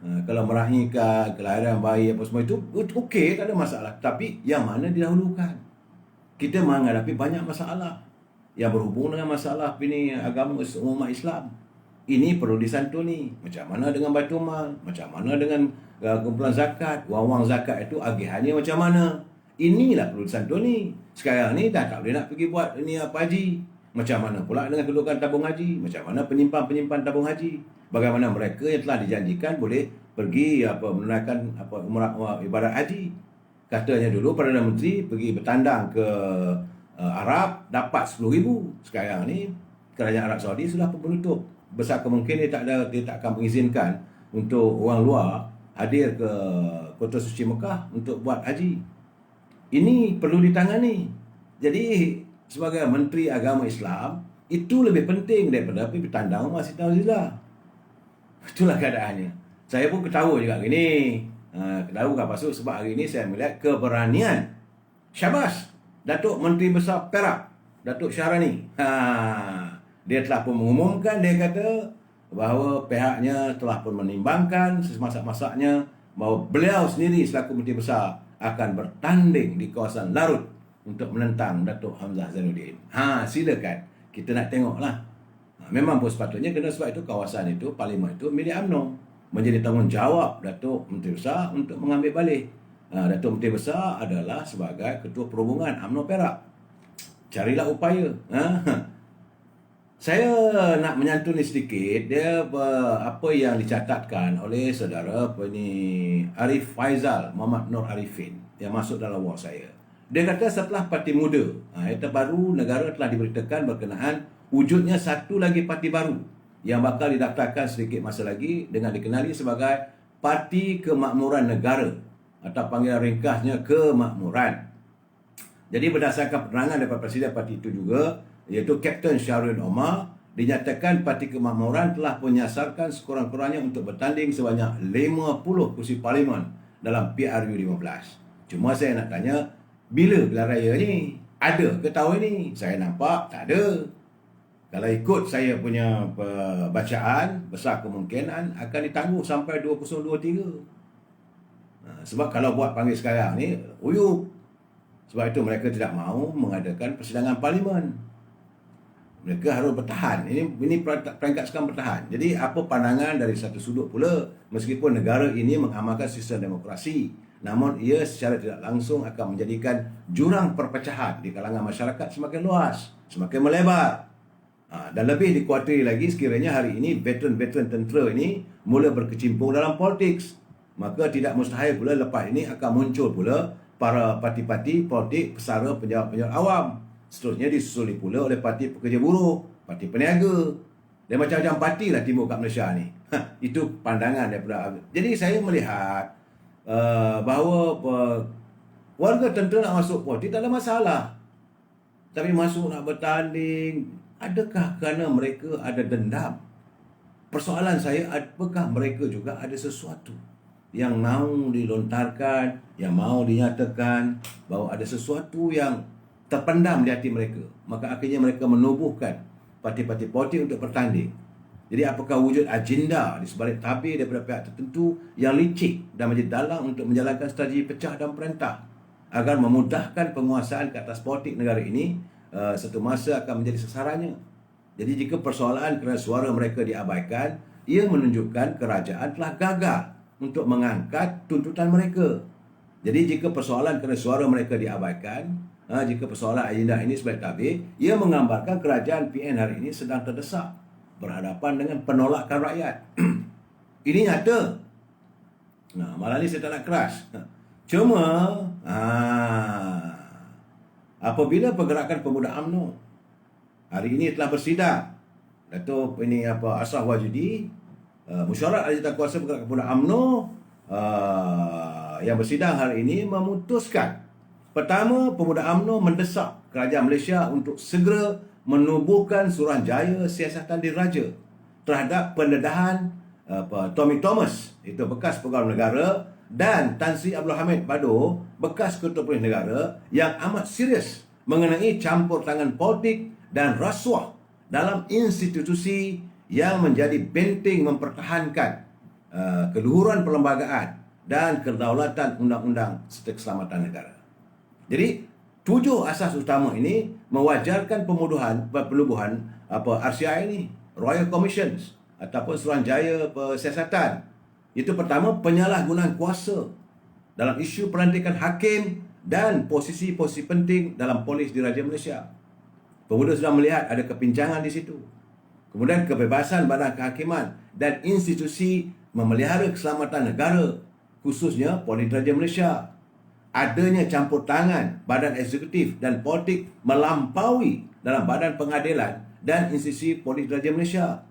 Kalau meraihkan kelahiran bayi apa semua itu okey, tak ada masalah. Tapi yang mana didahulukan? Kita menghadapi banyak masalah yang berhubung dengan masalah agama umat Islam. Ini perlu disantuni. Macam mana dengan Baitul Mal? Macam mana dengan kumpulan zakat? Wang-wang zakat itu agihannya macam mana? Inilah perlu disantuni. Sekarang ni dah tak boleh nak pergi buat haji. Macam mana pula dengan kedudukan tabung haji? Macam mana penyimpan-penyimpan tabung haji? Bagaimana mereka yang telah dijanjikan boleh pergi menunaikan umrah ibadat haji? Katanya dulu Perdana Menteri pergi bertandang ke Arab dapat 10,000. Sekarang ni kerajaan Arab Saudi sudah menutup. Besar kemungkinan dia tak akan mengizinkan untuk orang luar hadir ke Kota Suci Mekah untuk buat haji. Ini perlu ditangani. Jadi sebagai Menteri Agama Islam itu lebih penting daripada bertandang Siti Nurhaliza. Itulah keadaannya. Saya pun ketawa juga gini. Ketawa kan pasal sebab hari ini saya melihat keberanian. Syabas Datuk Menteri Besar Perak, Datuk Syahrani. Dia telah pun mengumumkan, dia kata bahawa pihaknya telah pun menimbangkan semasak-masaknya bahawa beliau sendiri selaku Menteri Besar akan bertanding di kawasan Larut untuk menentang Datuk Hamzah Zainuddin. Silakan. Kita nak tengoklah. Memang pun sepatutnya kerana sebab itu kawasan itu, Parlimen itu milik UMNO. Menjadi tanggungjawab Datuk Menteri Besar untuk mengambil balik. Datuk Menteri Besar adalah sebagai Ketua Perhubungan UMNO Perak. Carilah upaya. Saya nak menyantuni sedikit dia apa yang dicatatkan oleh saudara Arif Faizal Muhammad Nur Arifin yang masuk dalam WhatsApp saya. Dia kata setelah parti muda, itu baru negara telah diberitakan berkenaan wujudnya satu lagi parti baru yang bakal didaftarkan sedikit masa lagi dengan dikenali sebagai Parti Kemakmuran Negara atau panggilan ringkasnya Kemakmuran. Jadi berdasarkan penerangan daripada Presiden parti itu juga, iaitu Kapten Syahrul Omar, dinyatakan Parti Kemakmuran telah menyasarkan sekurang-kurangnya untuk bertanding sebanyak 50 kursi parlimen dalam PRU 15. Cuma saya nak tanya, bila pilihan raya ni? Ada ke tahun ni? Saya nampak tak ada. Kalau ikut saya punya bacaan, besar kemungkinan akan ditangguh sampai 2023. Sebab kalau buat panggil sekarang ni, uyup. Sebab itu mereka tidak mahu mengadakan persidangan parlimen. Mereka harus bertahan. Ini perangkat sekarang bertahan. Jadi apa pandangan dari satu sudut pula, meskipun negara ini mengamalkan sistem demokrasi, namun ia secara tidak langsung akan menjadikan jurang perpecahan di kalangan masyarakat semakin luas, semakin melebar. Dan lebih dikuatiri lagi sekiranya hari ini veteran-veteran tentera ini mula berkecimpung dalam politik. Maka tidak mustahil pula lepas ini akan muncul pula para parti-parti politik pesara penjawat-penjawat awam. Seterusnya disusuli pula oleh parti pekerja buruh, parti peniaga. Dan macam-macam parti lah timbul kat Malaysia ni. Itu pandangan daripada. Jadi saya melihat bahawa warga tentera nak masuk politik tak ada masalah. Tapi masuk nak bertanding, adakah kerana mereka ada dendam? Persoalan saya, apakah mereka juga ada sesuatu yang mahu dilontarkan, yang mahu dinyatakan bahawa ada sesuatu yang terpendam di hati mereka. Maka akhirnya mereka menubuhkan parti-parti politik untuk bertanding. Jadi apakah wujud agenda di sebalik tabir daripada pihak tertentu yang licik dan menjadi dalang untuk menjalankan strategi pecah dan perintah agar memudahkan penguasaan ke atas politik negara ini satu masa akan menjadi sasarannya. Jadi jika persoalan kerana suara mereka diabaikan, ia menunjukkan kerajaan telah gagal untuk mengangkat tuntutan mereka. Jadi jika persoalan kerana suara mereka diabaikan, jika persoalan agenda ini sebagai tabir, ia menggambarkan kerajaan PN hari ini sedang terdesak berhadapan dengan penolakan rakyat. Ini nyata. Malah ni saya tak nak keras. Cuma apabila pergerakan pemuda UMNO hari ini telah bersidang, Dato' Ashraf Wajudi, Mesyuarat Ahli Kuasa Pergerakan Pemuda UMNO yang bersidang hari ini memutuskan, pertama, pemuda UMNO mendesak kerajaan Malaysia untuk segera menubuhkan Suruhanjaya Siasatan Diraja terhadap pendedahan Tommy Thomas, itu bekas pegawai negara, dan Tan Sri Abdul Hamid Bado, bekas Ketua Polis Negara, yang amat serius mengenai campur tangan politik dan rasuah dalam institusi yang menjadi benteng mempertahankan keluhuran perlembagaan dan kedaulatan undang-undang serta keselamatan negara. Jadi 7 asas utama ini mewajarkan penubuhan RCI ini, Royal Commissions ataupun Suruhanjaya Siasatan. Itu pertama, penyalahgunaan kuasa dalam isu pelantikan hakim dan posisi-posisi penting dalam polis diraja Malaysia. Pemuda sudah melihat ada kepincangan di situ. Kemudian kebebasan badan kehakiman dan institusi memelihara keselamatan negara, khususnya polis diraja Malaysia. Adanya campur tangan badan eksekutif dan politik melampaui dalam badan pengadilan dan institusi polis diraja Malaysia.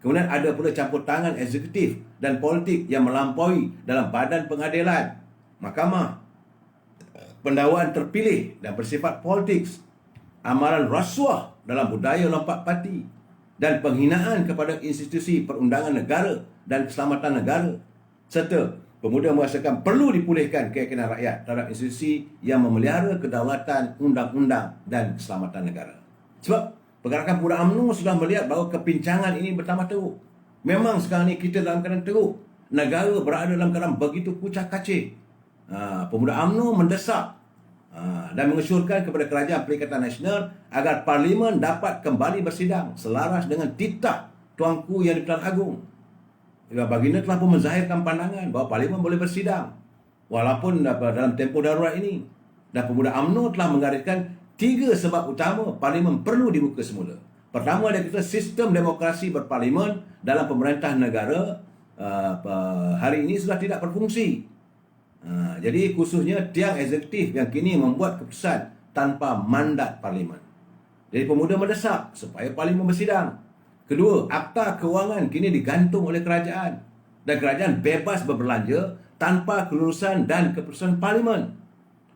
Kemudian ada pula campur tangan eksekutif dan politik yang melampaui dalam badan pengadilan, mahkamah, pendakwaan terpilih dan bersifat politik, amalan rasuah dalam budaya lompat parti, dan penghinaan kepada institusi perundangan negara dan keselamatan negara. Serta pemuda merasakan perlu dipulihkan keyakinan rakyat terhadap institusi yang memelihara kedaulatan undang-undang dan keselamatan negara. Sebab pergerakan pemuda UMNO sudah melihat bahawa kepincangan ini bertambah teruk. Memang sekarang ni kita dalam keadaan teruk. Negara berada dalam keadaan begitu kucak-kacir. Pemuda UMNO mendesak dan mengesyorkan kepada Kerajaan Perikatan Nasional agar Parlimen dapat kembali bersidang selaras dengan titah Tuanku Yang di-Pertuan Agong. Baginda telah pun menzahirkan pandangan bahawa Parlimen boleh bersidang walaupun dalam tempoh darurat ini. Dan pemuda UMNO telah menggariskan 3 sebab utama Parlimen perlu dibuka semula. Pertama, dia kata sistem demokrasi berparlimen dalam pemerintah negara hari ini sudah tidak berfungsi. Jadi khususnya tiang eksekutif yang kini membuat keputusan tanpa mandat parlimen. Jadi pemuda mendesak supaya parlimen bersidang. Kedua, akta kewangan kini digantung oleh kerajaan dan kerajaan bebas berbelanja tanpa kelulusan dan keputusan parlimen.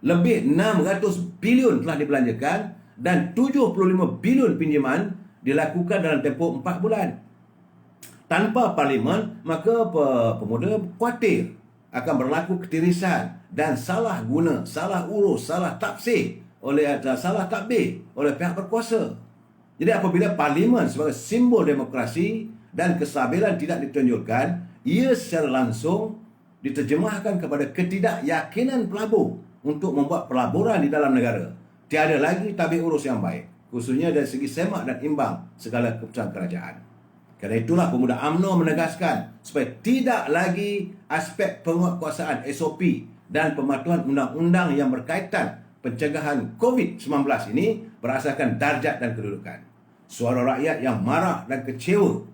Lebih 600 bilion telah dibelanjakan dan 75 bilion pinjaman dilakukan dalam tempoh 4 bulan. Tanpa parlimen, maka pemuda khawatir akan berlaku ketirisan dan salah guna, salah urus, salah tafsir salah takbir oleh pihak berkuasa. Jadi apabila parlimen sebagai simbol demokrasi dan kestabilan tidak ditunjukkan, ia secara langsung diterjemahkan kepada ketidakyakinan pelabur untuk membuat pelaburan di dalam negara. Tiada lagi tabir urus yang baik, khususnya dari segi semak dan imbang segala keputusan kerajaan. Kerana itulah pemuda UMNO menegaskan supaya tidak lagi aspek penguatkuasaan SOP dan pematuhan undang-undang yang berkaitan pencegahan COVID-19 ini berasaskan darjat dan kedudukan. Suara rakyat yang marah dan kecewa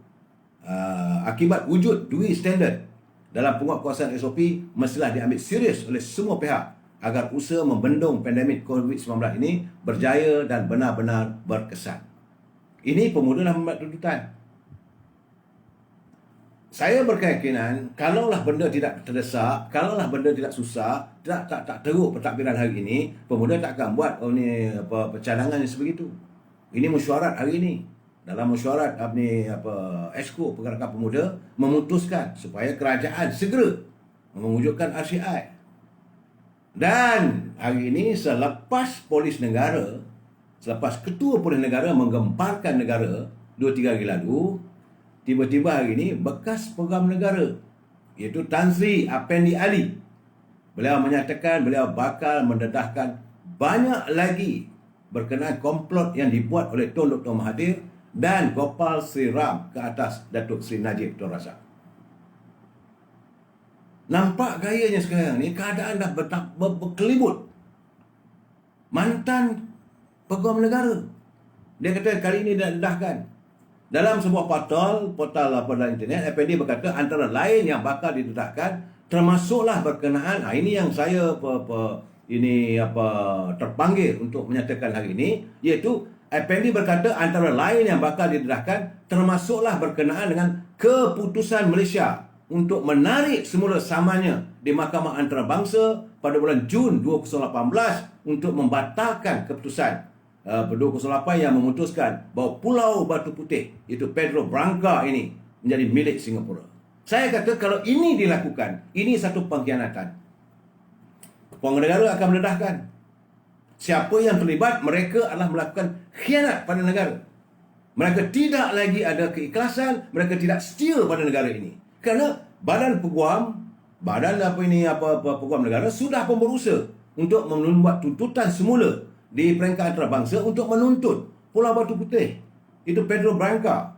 akibat wujud dui standard dalam penguatkuasaan SOP mestilah diambil serius oleh semua pihak agar usaha membendung pandemik COVID-19 ini berjaya dan benar-benar berkesan. Ini pemuda dah membuat tuntutan. Saya berkeyakinan kalaulah benda tidak terdesak, kalaulah benda tidak susah, tak teruk pentadbiran hari ini, pemuda tak akan buat cadangan yang sebegitu. Ini mesyuarat hari ini. Dalam mesyuarat Esko Pergerakan Pemuda memutuskan supaya kerajaan segera mewujudkan RCI. Dan hari ini selepas polis negara, selepas ketua polis negara menggemparkan negara 2-3 hari lalu, tiba-tiba hari ini bekas program negara iaitu Tan Sri Apendi Ali, beliau menyatakan beliau bakal mendedahkan banyak lagi berkenaan komplot yang dibuat oleh Tun Dr. Mahathir dan Gopal Sri Ram ke atas Datuk Sri Najib Tun Razak. Nampak gayanya sekarang ni keadaan dah berkelibut. Mantan peguam negara, dia kata kali ini dah dedahkan. Dalam sebuah portal dalam internet, FND berkata antara lain yang bakal didedahkan termasuklah berkenaan ini yang saya terpanggil untuk menyatakan hari ini, iaitu FND berkata antara lain yang bakal didedahkan termasuklah berkenaan dengan keputusan Malaysia untuk menarik semula samanya di Mahkamah Antarabangsa pada bulan Jun 2018 untuk membatalkan keputusan 2008 yang memutuskan bahawa Pulau Batu Putih, iaitu Pedro Branca ini, menjadi milik Singapura. Saya kata kalau ini dilakukan, ini satu pengkhianatan. Keputusan negara akan mendedahkan. Siapa yang terlibat, mereka adalah melakukan khianat pada negara. Mereka tidak lagi ada keikhlasan, mereka tidak setia pada negara ini. Kerana badan peguam negara sudah pun berusaha untuk membuat tuntutan semula di peringkat antarabangsa untuk menuntut Pulau Batu Putih, itu Pedro Branca,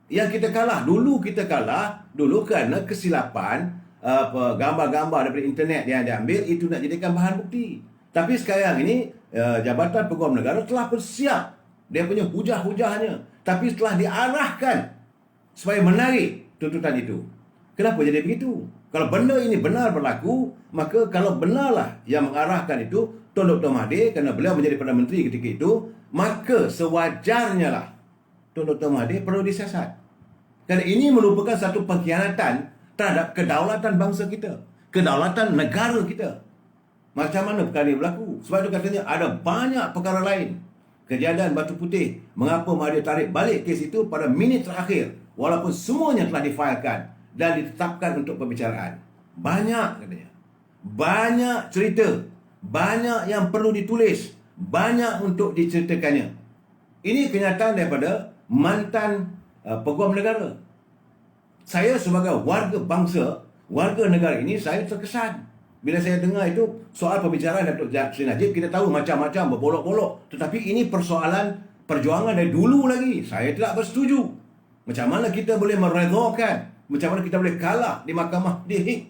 yang kita kalah. Dulu kerana kesilapan gambar-gambar daripada internet yang diambil itu nak jadikan bahan bukti. Tapi sekarang ini Jabatan Peguam Negara telah bersiap dia punya hujah-hujahnya, tapi telah diarahkan supaya menarik tuntutan itu. Kenapa jadi begitu? Kalau benda ini benar berlaku, maka kalau benarlah yang mengarahkan itu Tun Dr. Mahathir, kerana beliau menjadi Perdana Menteri ketika itu, maka sewajarnya lah Tun Dr. Mahathir perlu disiasat. Kerana ini merupakan satu pengkhianatan terhadap kedaulatan bangsa kita, kedaulatan negara kita. Macam mana perkara ini berlaku? Sebab itu katanya ada banyak perkara lain. Kejadian Batu Putih, mengapa Mahathir tarik balik kes itu pada minit terakhir, walaupun semuanya telah difailkan dan ditetapkan untuk pembicaraan. Banyak katanya. Banyak cerita. Banyak yang perlu ditulis. Banyak untuk diceritakannya. Ini kenyataan daripada mantan peguam negara. Saya sebagai warga bangsa, warga negara ini, saya terkesan. Bila saya dengar itu soal pembicaraan Datuk Sri Najib, kita tahu macam-macam berbolok-bolok. Tetapi ini persoalan perjuangan dari dulu lagi. Saya tidak bersetuju. Macam mana kita boleh meredakan? Macam mana kita boleh kalah di mahkamah di Hague?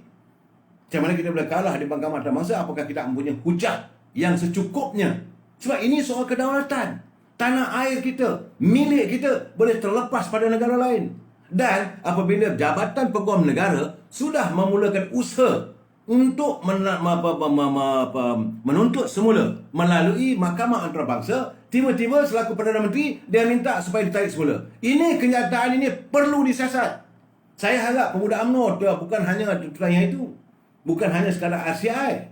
Macam mana kita boleh kalah di mahkamah antarabangsa? Apakah kita mempunyai hujah yang secukupnya? Sebab ini soal kedaulatan. tanah air kita, milik kita boleh terlepas pada negara lain. Dan apabila Jabatan Peguam Negara sudah memulakan usaha untuk menuntut semula melalui Mahkamah Antarabangsa, tiba-tiba selaku Perdana Menteri dia minta supaya ditarik semula. Ini kenyataan ini perlu disiasat. Saya harap pemuda UMNO bukan hanya tuntutan yang itu, bukan hanya sekadar RCI.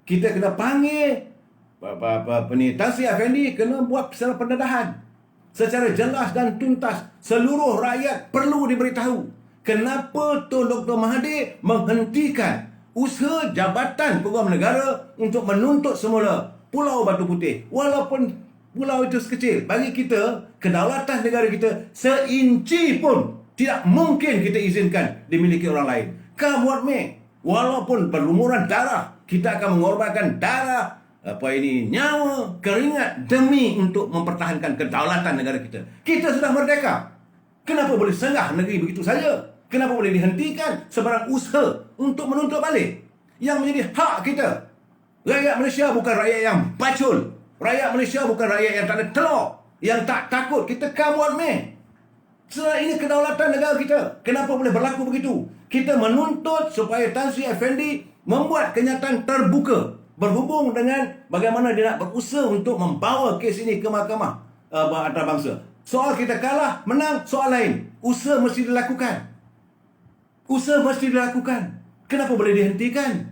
Kita kena panggil Tan Sri Effendi, kena buat secara pendedahan secara jelas dan tuntas. Seluruh rakyat perlu diberitahu kenapa Tun Dr. Mahathir menghentikan usaha Jabatan Peguam Negara untuk menuntut semula Pulau Batu Putih. Walaupun pulau itu sekecil, bagi kita, kedaulatan negara kita seinci pun tidak mungkin kita izinkan dimiliki orang lain. Come what may, walaupun berlumuran darah, kita akan mengorbankan darah, nyawa, keringat demi untuk mempertahankan kedaulatan negara kita. Kita sudah merdeka. Kenapa boleh senggah negeri begitu saja? Kenapa boleh dihentikan sebarang usaha untuk menuntut balik yang menjadi hak kita? Rakyat Malaysia bukan rakyat yang bacul. Rakyat Malaysia bukan rakyat yang tak ada telur, yang tak takut. Kita come what may. Ini kedaulatan negara kita. Kenapa boleh berlaku begitu? Kita menuntut supaya Tan Sri Effendi membuat kenyataan terbuka berhubung dengan bagaimana dia nak berusaha untuk membawa kes ini ke Mahkamah Antarabangsa. Soal kita kalah, menang, soal lain. Usaha mesti dilakukan. Usaha mesti dilakukan. Kenapa boleh dihentikan?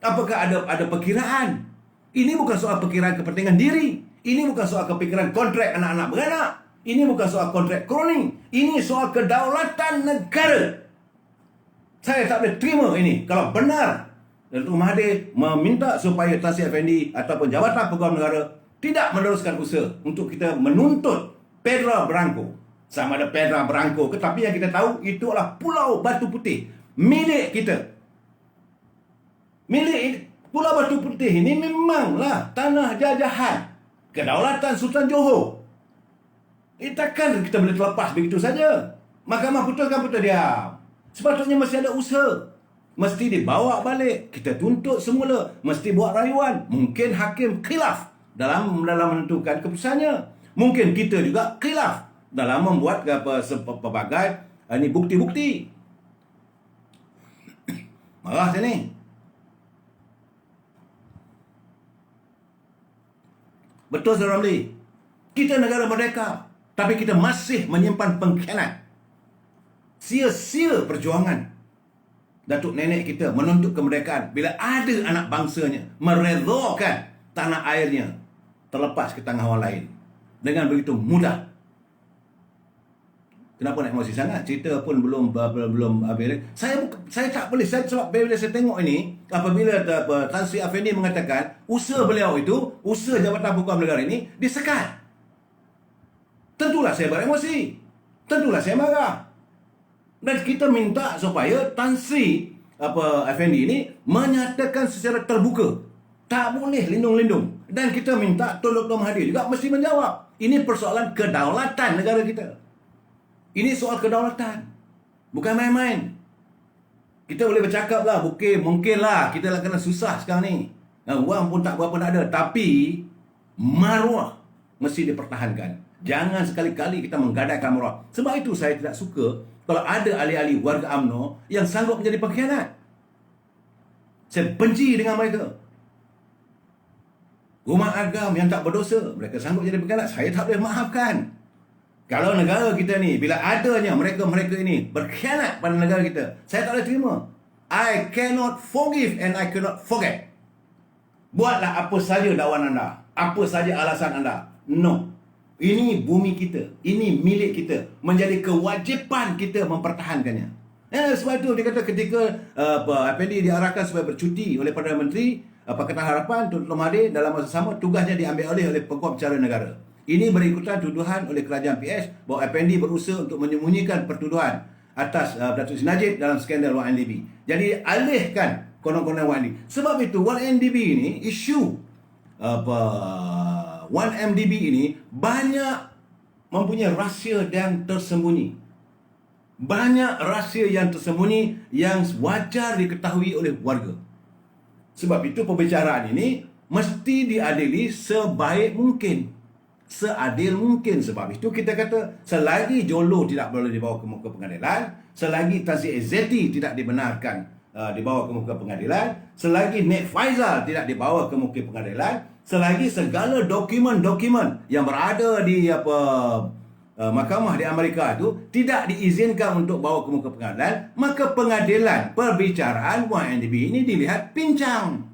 Apakah ada perkiraan? Ini bukan soal perkiraan kepentingan diri. Ini bukan soal kepikiran kontrak anak-anak beranak. Ini bukan soal kontrak kroni. Ini soal kedaulatan negara. Saya tak boleh terima ini. Kalau benar Datuk Mahathir meminta supaya Tan Sri Effendi ataupun Jabatan Peguam Negara tidak meneruskan usaha untuk kita menuntut Petra Branco. Sama ada Petra Branco, tetapi yang kita tahu itu adalah Pulau Batu Putih, milik kita. Pulau Batu Putih ini memanglah tanah jajahan kedaulatan Sultan Johor. Takkan kita boleh terlepas begitu saja. Mahkamah putuskan, putus diam. Sepatutnya masih ada usaha. Mesti dibawa balik. Kita tuntut semula. Mesti buat rayuan. Mungkin hakim khilaf dalam menentukan keputusannya. Mungkin kita juga khilaf dalam membuat pelbagai bukti-bukti. Marah saya ni. Betul Saudara Ramli. Kita negara merdeka, tapi kita masih menyimpan pengkhianat. Sia-sia perjuangan datuk nenek kita menuntut kemerdekaan bila ada anak bangsanya meredhakan tanah airnya terlepas ke tangan orang lain dengan begitu mudah. Kenapa nak emosi sangat? Cerita pun belum habis. Saya tak boleh, sebab bila saya tengok ini, apabila Tan Sri Effendi mengatakan usaha beliau itu, usaha Jabatan Peguam Negara ini disekat, tentulah saya beremosi, tentulah saya marah. Dan kita minta supaya Tan Sri Effendi ini menyatakan secara terbuka. Tak boleh lindung-lindung. Dan kita minta Tun Dr. Mahathir juga mesti menjawab. Ini persoalan kedaulatan negara kita. Ini soal kedaulatan. Bukan main-main. Kita boleh bercakap lah, mungkinlah kita lah kena susah sekarang ni. Wang pun tak berapa nak ada. Tapi maruah mesti dipertahankan. Jangan sekali-kali kita menggadaikan maruah. Sebab itu saya tidak suka kalau ada ahli-ahli warga UMNO yang sanggup menjadi pengkhianat. Saya benci dengan mereka. Rumah agam yang tak berdosa, mereka sanggup jadi pengkhianat, saya tak boleh maafkan. Kalau negara kita ni, bila adanya mereka-mereka ini berkhianat pada negara kita, saya tak boleh terima. I cannot forgive and I cannot forget. Buatlah apa saja dakwaan anda, apa saja alasan anda. No. Ini bumi kita, ini milik kita, menjadi kewajipan kita mempertahankannya. Sebab itu dia kata ketika Effendi diarahkan supaya bercuti oleh Perdana Menteri Pakatan Harapan, Tun Dr. Mahathir dalam masa sama tugasnya diambil alih oleh Penguasa Bicara Negara. Ini berikutan tuduhan oleh kerajaan PS bahawa Effendi berusaha untuk menyembunyikan pertuduhan atas Datuk Seri Najib dalam skandal 1MDB. Jadi alihkan konon-konon 1MDB. Sebab itu 1MDB ini isu 1MDB ini banyak mempunyai rahsia yang tersembunyi. Banyak rahsia yang tersembunyi yang wajar diketahui oleh warga. Sebab itu pembicaraan ini mesti diadili sebaik mungkin. seadil mungkin. Sebab itu kita kata selagi Jolo tidak boleh dibawa ke muka pengadilan, selagi Tan Sri Azeti tidak dibenarkan dibawa ke muka pengadilan, selagi Nek Faizal tidak dibawa ke muka pengadilan, selagi segala dokumen-dokumen yang berada di mahkamah di Amerika itu tidak diizinkan untuk bawa ke muka pengadilan, maka pengadilan perbicaraan YNDB ini dilihat pincang.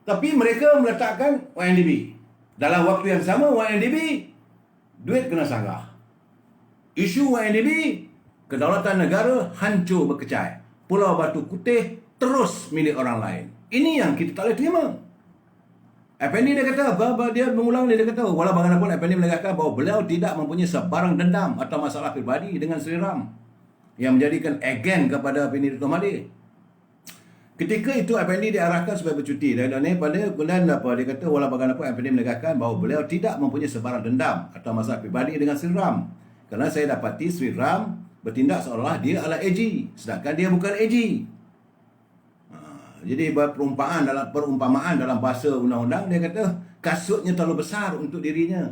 Tapi mereka meletakkan YNDB. Dalam waktu yang sama, YNDB duit kena sanggah. Isu YNDB, kedaulatan negara hancur berkecai. Pulau Batu Putih terus milik orang lain. Ini yang kita tak boleh terima. Effendi dia kata, dia mengulang dia kata, walau bagaimanapun Effendi menegaskan bahawa beliau tidak mempunyai sebarang dendam atau masalah pribadi dengan Sri Ram yang menjadikan agen kepada Effendi Dato' Mahathir. Ketika itu Effendi diarahkan supaya bercuti dan pada bulan dia kata, walau bagaimanapun Effendi menegaskan bahawa beliau tidak mempunyai sebarang dendam atau masalah pribadi dengan Sri Ram, kerana saya dapati Sri Ram bertindak seolah dia adalah AG, sedangkan dia bukan AG. Jadi perumpamaan dalam bahasa undang-undang, dia kata kasutnya terlalu besar untuk dirinya.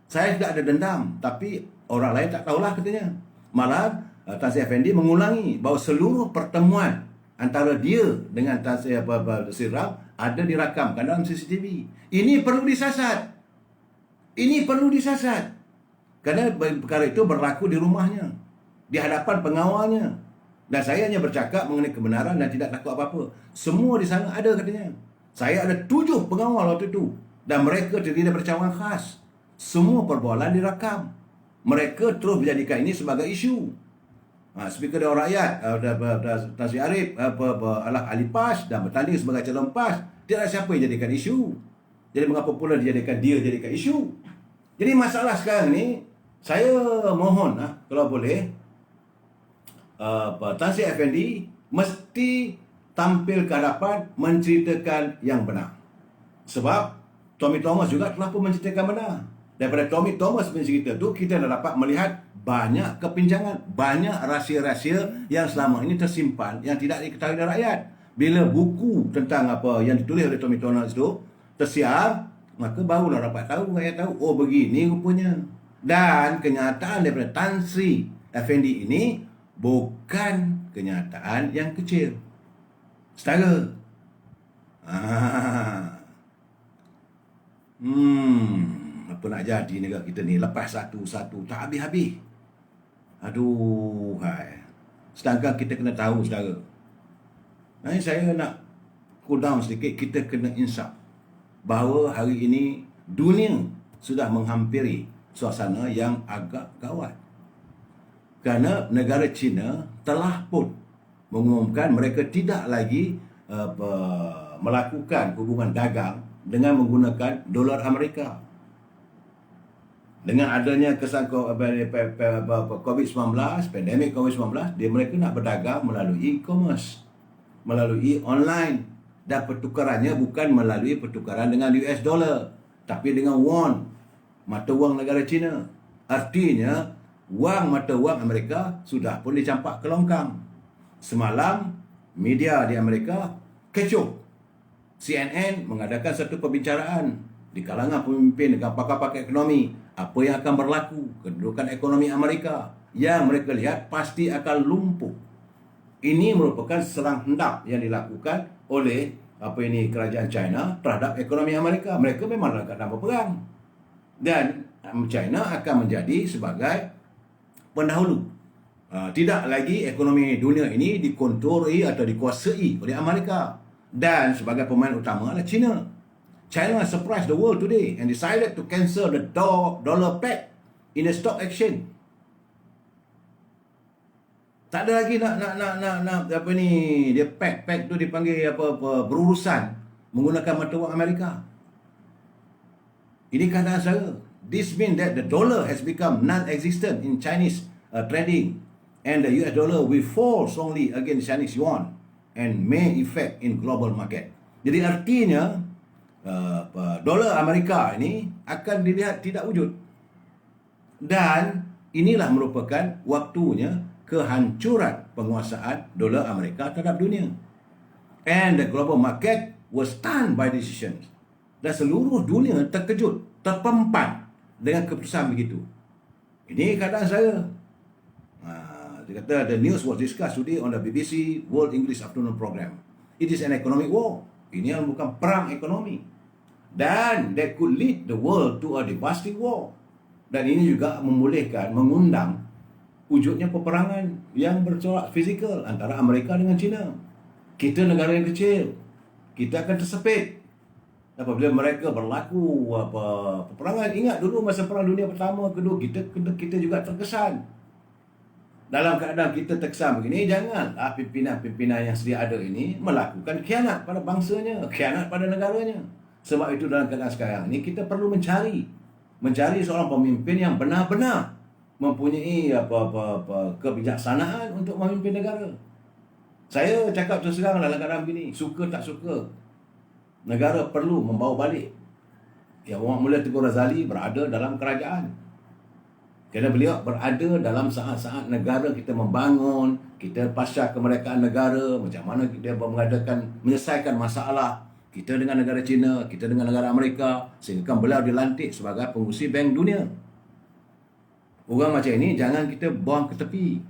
Saya tidak ada dendam, tapi orang lain tak tahulah katanya. Malah Tan Sri Effendi mengulangi bahawa seluruh pertemuan antara dia dengan Tan Sri Ram ada dirakamkan dalam CCTV. Ini perlu disasat. Ini perlu disasat. Kerana perkara itu berlaku di rumahnya, di hadapan pengawalnya. Dan saya hanya bercakap mengenai kebenaran dan tidak takut apa-apa. Semua di sana ada katanya. Saya ada 7 pengawal waktu itu. Dan mereka terdiri dari bercawangan khas. Semua perbualan dirakam. Mereka terus menjadikan ini sebagai isu. Speaker Dewan Rakyat, Tan Sri Arif, ahli PAS dan bertanding sebagai calon PAS. Tidak ada siapa yang jadikan isu. Jadi mengapa pula jadikan isu? Jadi masalah sekarang ni, saya mohon kalau boleh, Tan Sri Effendi mesti tampil ke hadapan menceritakan yang benar. Sebab Tommy Thomas juga telah pun menceritakan benar. Daripada Tommy Thomas mencerita tu, kita dah dapat melihat banyak kepinjangan, banyak rahsia-rahsia yang selama ini tersimpan yang tidak diketahui oleh rakyat. Bila buku tentang apa yang ditulis oleh Tommy Thomas tu tersiar, maka barulah dapat tahu, rakyat tahu, oh begini rupanya. Dan kenyataan daripada Tan Sri Effendi ini bukan kenyataan yang kecil. Setara. Apa nak jadi negara kita ni? Lepas satu-satu tak habis-habis. Aduh, hai. Sedangkan kita kena tahu, saudara. Saya nak cool down sedikit. Kita kena insaf bahawa hari ini dunia sudah menghampiri suasana yang agak gawat. Kerana negara China telah pun mengumumkan mereka tidak lagi melakukan hubungan dagang dengan menggunakan dolar Amerika. Dengan adanya kesan COVID-19, pandemik COVID-19, mereka nak berdagang melalui e-commerce, melalui online. Dan pertukarannya bukan melalui pertukaran dengan US dollar, tapi dengan won, mata wang negara China. Artinya, wang mata wang Amerika sudah pun dicampak ke longkang. Semalam, media di Amerika kecoh. CNN mengadakan satu pembicaraan di kalangan pemimpin dengan pakar-pakar ekonomi. Apa yang akan berlaku, kedudukan ekonomi Amerika yang mereka lihat pasti akan lumpuh. Ini merupakan serang hendak yang dilakukan oleh kerajaan China terhadap ekonomi Amerika. Mereka memang nak berperang. Dan China akan menjadi sebagai pendahulu. Tidak lagi ekonomi dunia ini dikontroli atau dikuasai oleh Amerika. Dan sebagai pemain utama adalah China. China surprised the world today and decided to cancel the dollar peg in the stock exchange. Tak ada lagi nak dia peg tu dipanggil berurusan menggunakan mata wang Amerika. Ini keadaan saya. This means that the dollar has become non-existent in Chinese trading, and the US dollar will fall strongly against Chinese yuan and may affect in global market. Jadi artinya dolar Amerika ini akan dilihat tidak wujud. Dan inilah merupakan waktunya kehancuran penguasaan dolar Amerika terhadap dunia. And the global market was stunned by decisions. Dan seluruh dunia terkejut, terpempan dengan keputusan begitu. Ini keadaan saya. Dia kata, the news was discussed today on the BBC World English Afternoon Program. It is an economic war. Ini bukan perang ekonomi. Dan that could lead the world to a devastating war. Dan ini juga membolehkan, mengundang wujudnya peperangan yang bercorak fizikal antara Amerika dengan China. Kita negara yang kecil, kita akan tersepit apabila mereka berlaku peperangan. Ingat dulu masa Perang Dunia Pertama, Kedua, kita juga terkesan. Dalam keadaan kita terkesan begini, janganlah pimpinan-pimpinan yang sedia ada ini melakukan khianat pada bangsanya, khianat pada negaranya. Sebab itu dalam keadaan sekarang ini kita perlu mencari seorang pemimpin yang benar-benar mempunyai kebijaksanaan untuk memimpin negara. Saya cakap terus terang dalam keadaan begini, suka tak suka, negara perlu membawa balik Yang Muhammad Mulia Tengku Razali berada dalam kerajaan. Kerana beliau berada dalam saat-saat negara kita membangun, kita pasca kemerdekaan negara, macam mana kita menyelesaikan masalah kita dengan negara China, kita dengan negara Amerika, sehingga beliau dilantik sebagai pengurusi Bank Dunia. Orang macam ini jangan kita buang ke tepi.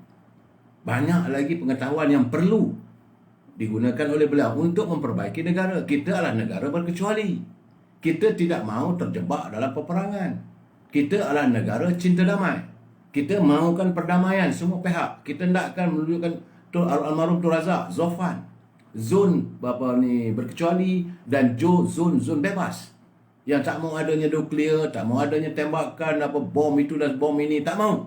Banyak lagi pengetahuan yang perlu digunakan oleh beliau untuk memperbaiki negara. Kita adalah negara berkecuali. Kita tidak mahu terjebak dalam peperangan. Kita adalah negara cinta damai. Kita mahukan perdamaian semua pihak. Kita hendakkan menunjukkan almarhum Tun Razak, Zofan, zon berkecuali dan zon bebas. Yang tak mahu adanya nuklear, tak mahu adanya tembakan bom itu dan bom ini, tak mahu.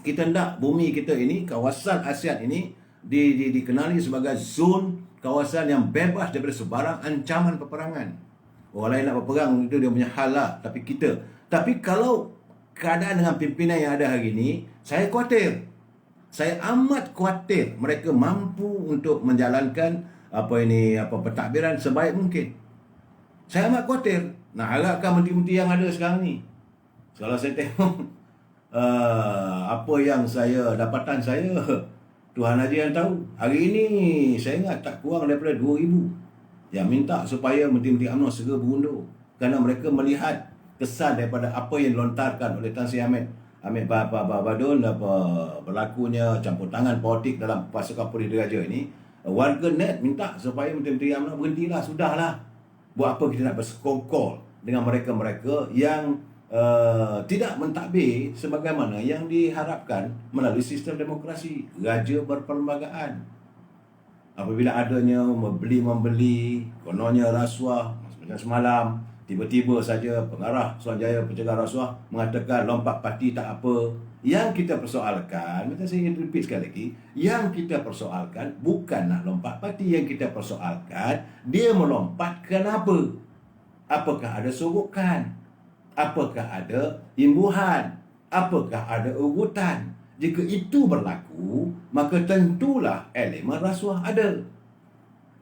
Kita hendak bumi kita ini, kawasan ASEAN ini dikenali sebagai zon kawasan yang bebas daripada sebarang ancaman peperangan. Orang lain nak berperang itu dia punya hal lah, tapi kalau keadaan dengan pimpinan yang ada hari ini, saya khawatir. Saya amat khawatir mereka mampu untuk menjalankan pentadbiran sebaik mungkin. Saya amat khawatir. Nak harapkan menteri-menteri yang ada sekarang ni, kalau saya tengok apa yang dapatan saya, Tuhan aja yang tahu. Hari ini saya ingat tak kurang daripada 2,000 yang minta supaya menteri-menteri UMNO segera berundur, kerana mereka melihat kesan daripada apa yang dilontarkan oleh Tan Sri Ahmed Badun, berlakunya campur tangan politik dalam pasukan Polri Diraja ini. Warga net minta supaya menteri-menteri UMNO berhentilah, sudahlah. Buat apa kita nak bersekongkol dengan mereka-mereka yang tidak mentadbir sebagaimana yang diharapkan melalui sistem demokrasi, raja berperlembagaan. Apabila adanya membeli, kononnya rasuah, macam semalam, tiba-tiba saja pengarah Suruhanjaya Pencegah Rasuah mengatakan lompat parti tak apa. Yang kita persoalkan, macam saya ingin repeat sekali lagi, yang kita persoalkan bukan nak lompat parti. Yang kita persoalkan, dia melompat kenapa? Apakah ada sogokan? Apakah ada imbuhan? Apakah ada urutan? Jika itu berlaku, maka tentulah elemen rasuah ada.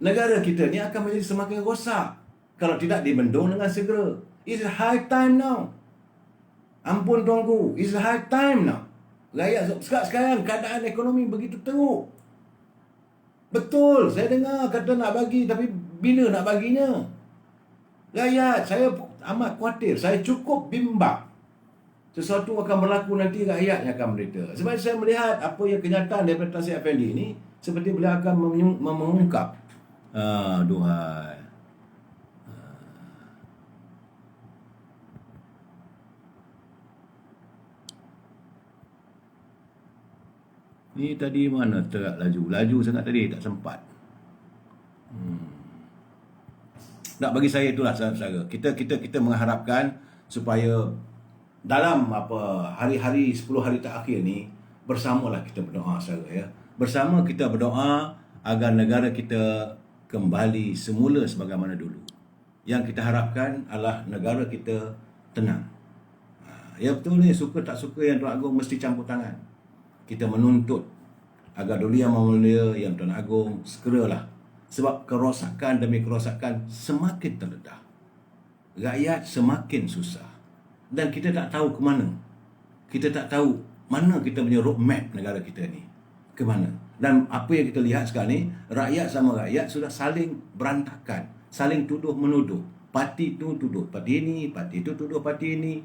Negara kita ni akan menjadi semakin rosak kalau tidak dibendung dengan segera. It's high time now. Ampun tuanku, it's high time now. Rakyat sekarang keadaan ekonomi begitu teruk. Betul, saya dengar kata nak bagi, tapi bila nak baginya? Rakyat, saya amat khawatir. Saya cukup bimbang. Sesuatu akan berlaku nanti, rakyat yang akan menderita. Sebab saya melihat apa yang kenyataan daripada Tan Sri Effendi ini, seperti beliau akan mengungkap. Duhai. Ni tadi mana terak laju sangat tadi, tak sempat. Tak, bagi saya itulah saudara. Kita mengharapkan supaya dalam hari-hari 10 hari terakhir ni, bersamalah kita berdoa saudara ya. Bersama kita berdoa agar negara kita kembali semula sebagaimana dulu. Yang kita harapkan adalah negara kita tenang. Ya betul ni, suka tak suka yang Tuan Agong mesti campur tangan. Kita menuntut agar Duli Yang Mulia yang Tuan Agong segeralah, sebab kerosakan demi kerosakan semakin terdedah. Rakyat semakin susah. Dan kita tak tahu ke mana. Kita tak tahu mana kita punya roadmap negara kita ni. Ke mana. Dan apa yang kita lihat sekarang ni, rakyat sama rakyat sudah saling berantakan, saling tuduh-menuduh. parti itu tuduh parti ini, parti itu tuduh parti ini.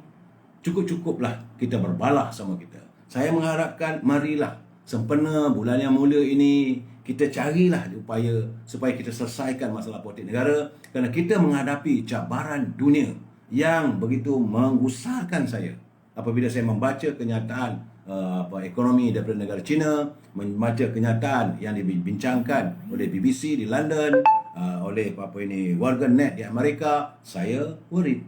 Cukup-cukuplah kita berbalah sama kita. Saya mengharapkan marilah sempena bulan yang mulia ini kita carilah upaya supaya kita selesaikan masalah politik negara, kerana kita menghadapi cabaran dunia yang begitu menggusarkan saya apabila saya membaca kenyataan ekonomi daripada negara China, membaca kenyataan yang dibincangkan oleh BBC di London, oleh warga net di Amerika. Saya worried.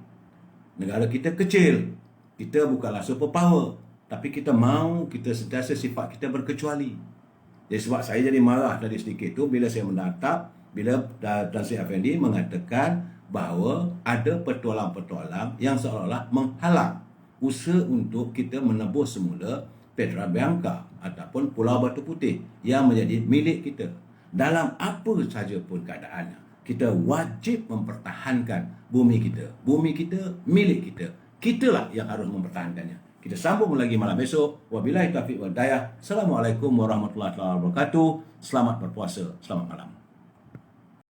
Negara kita kecil, kita bukanlah superpower, tapi kita sentiasa sifat kita berkecuali. Jadi sebab saya jadi marah tadi sedikit tu bila saya menatap, bila Tan Sri Effendi mengatakan bahawa ada petualang-petualang yang seolah-olah menghalang usaha untuk kita menebus semula Petra Bianca ataupun Pulau Batu Putih yang menjadi milik kita. Dalam apa saja pun keadaannya, kita wajib mempertahankan bumi kita. Bumi kita milik kita. Kitalah yang harus mempertahankannya. Kita sambung lagi malam besok. Wabillahi taufiq wal hidayah. Assalamualaikum warahmatullahi wabarakatuh. Selamat berpuasa. Selamat malam.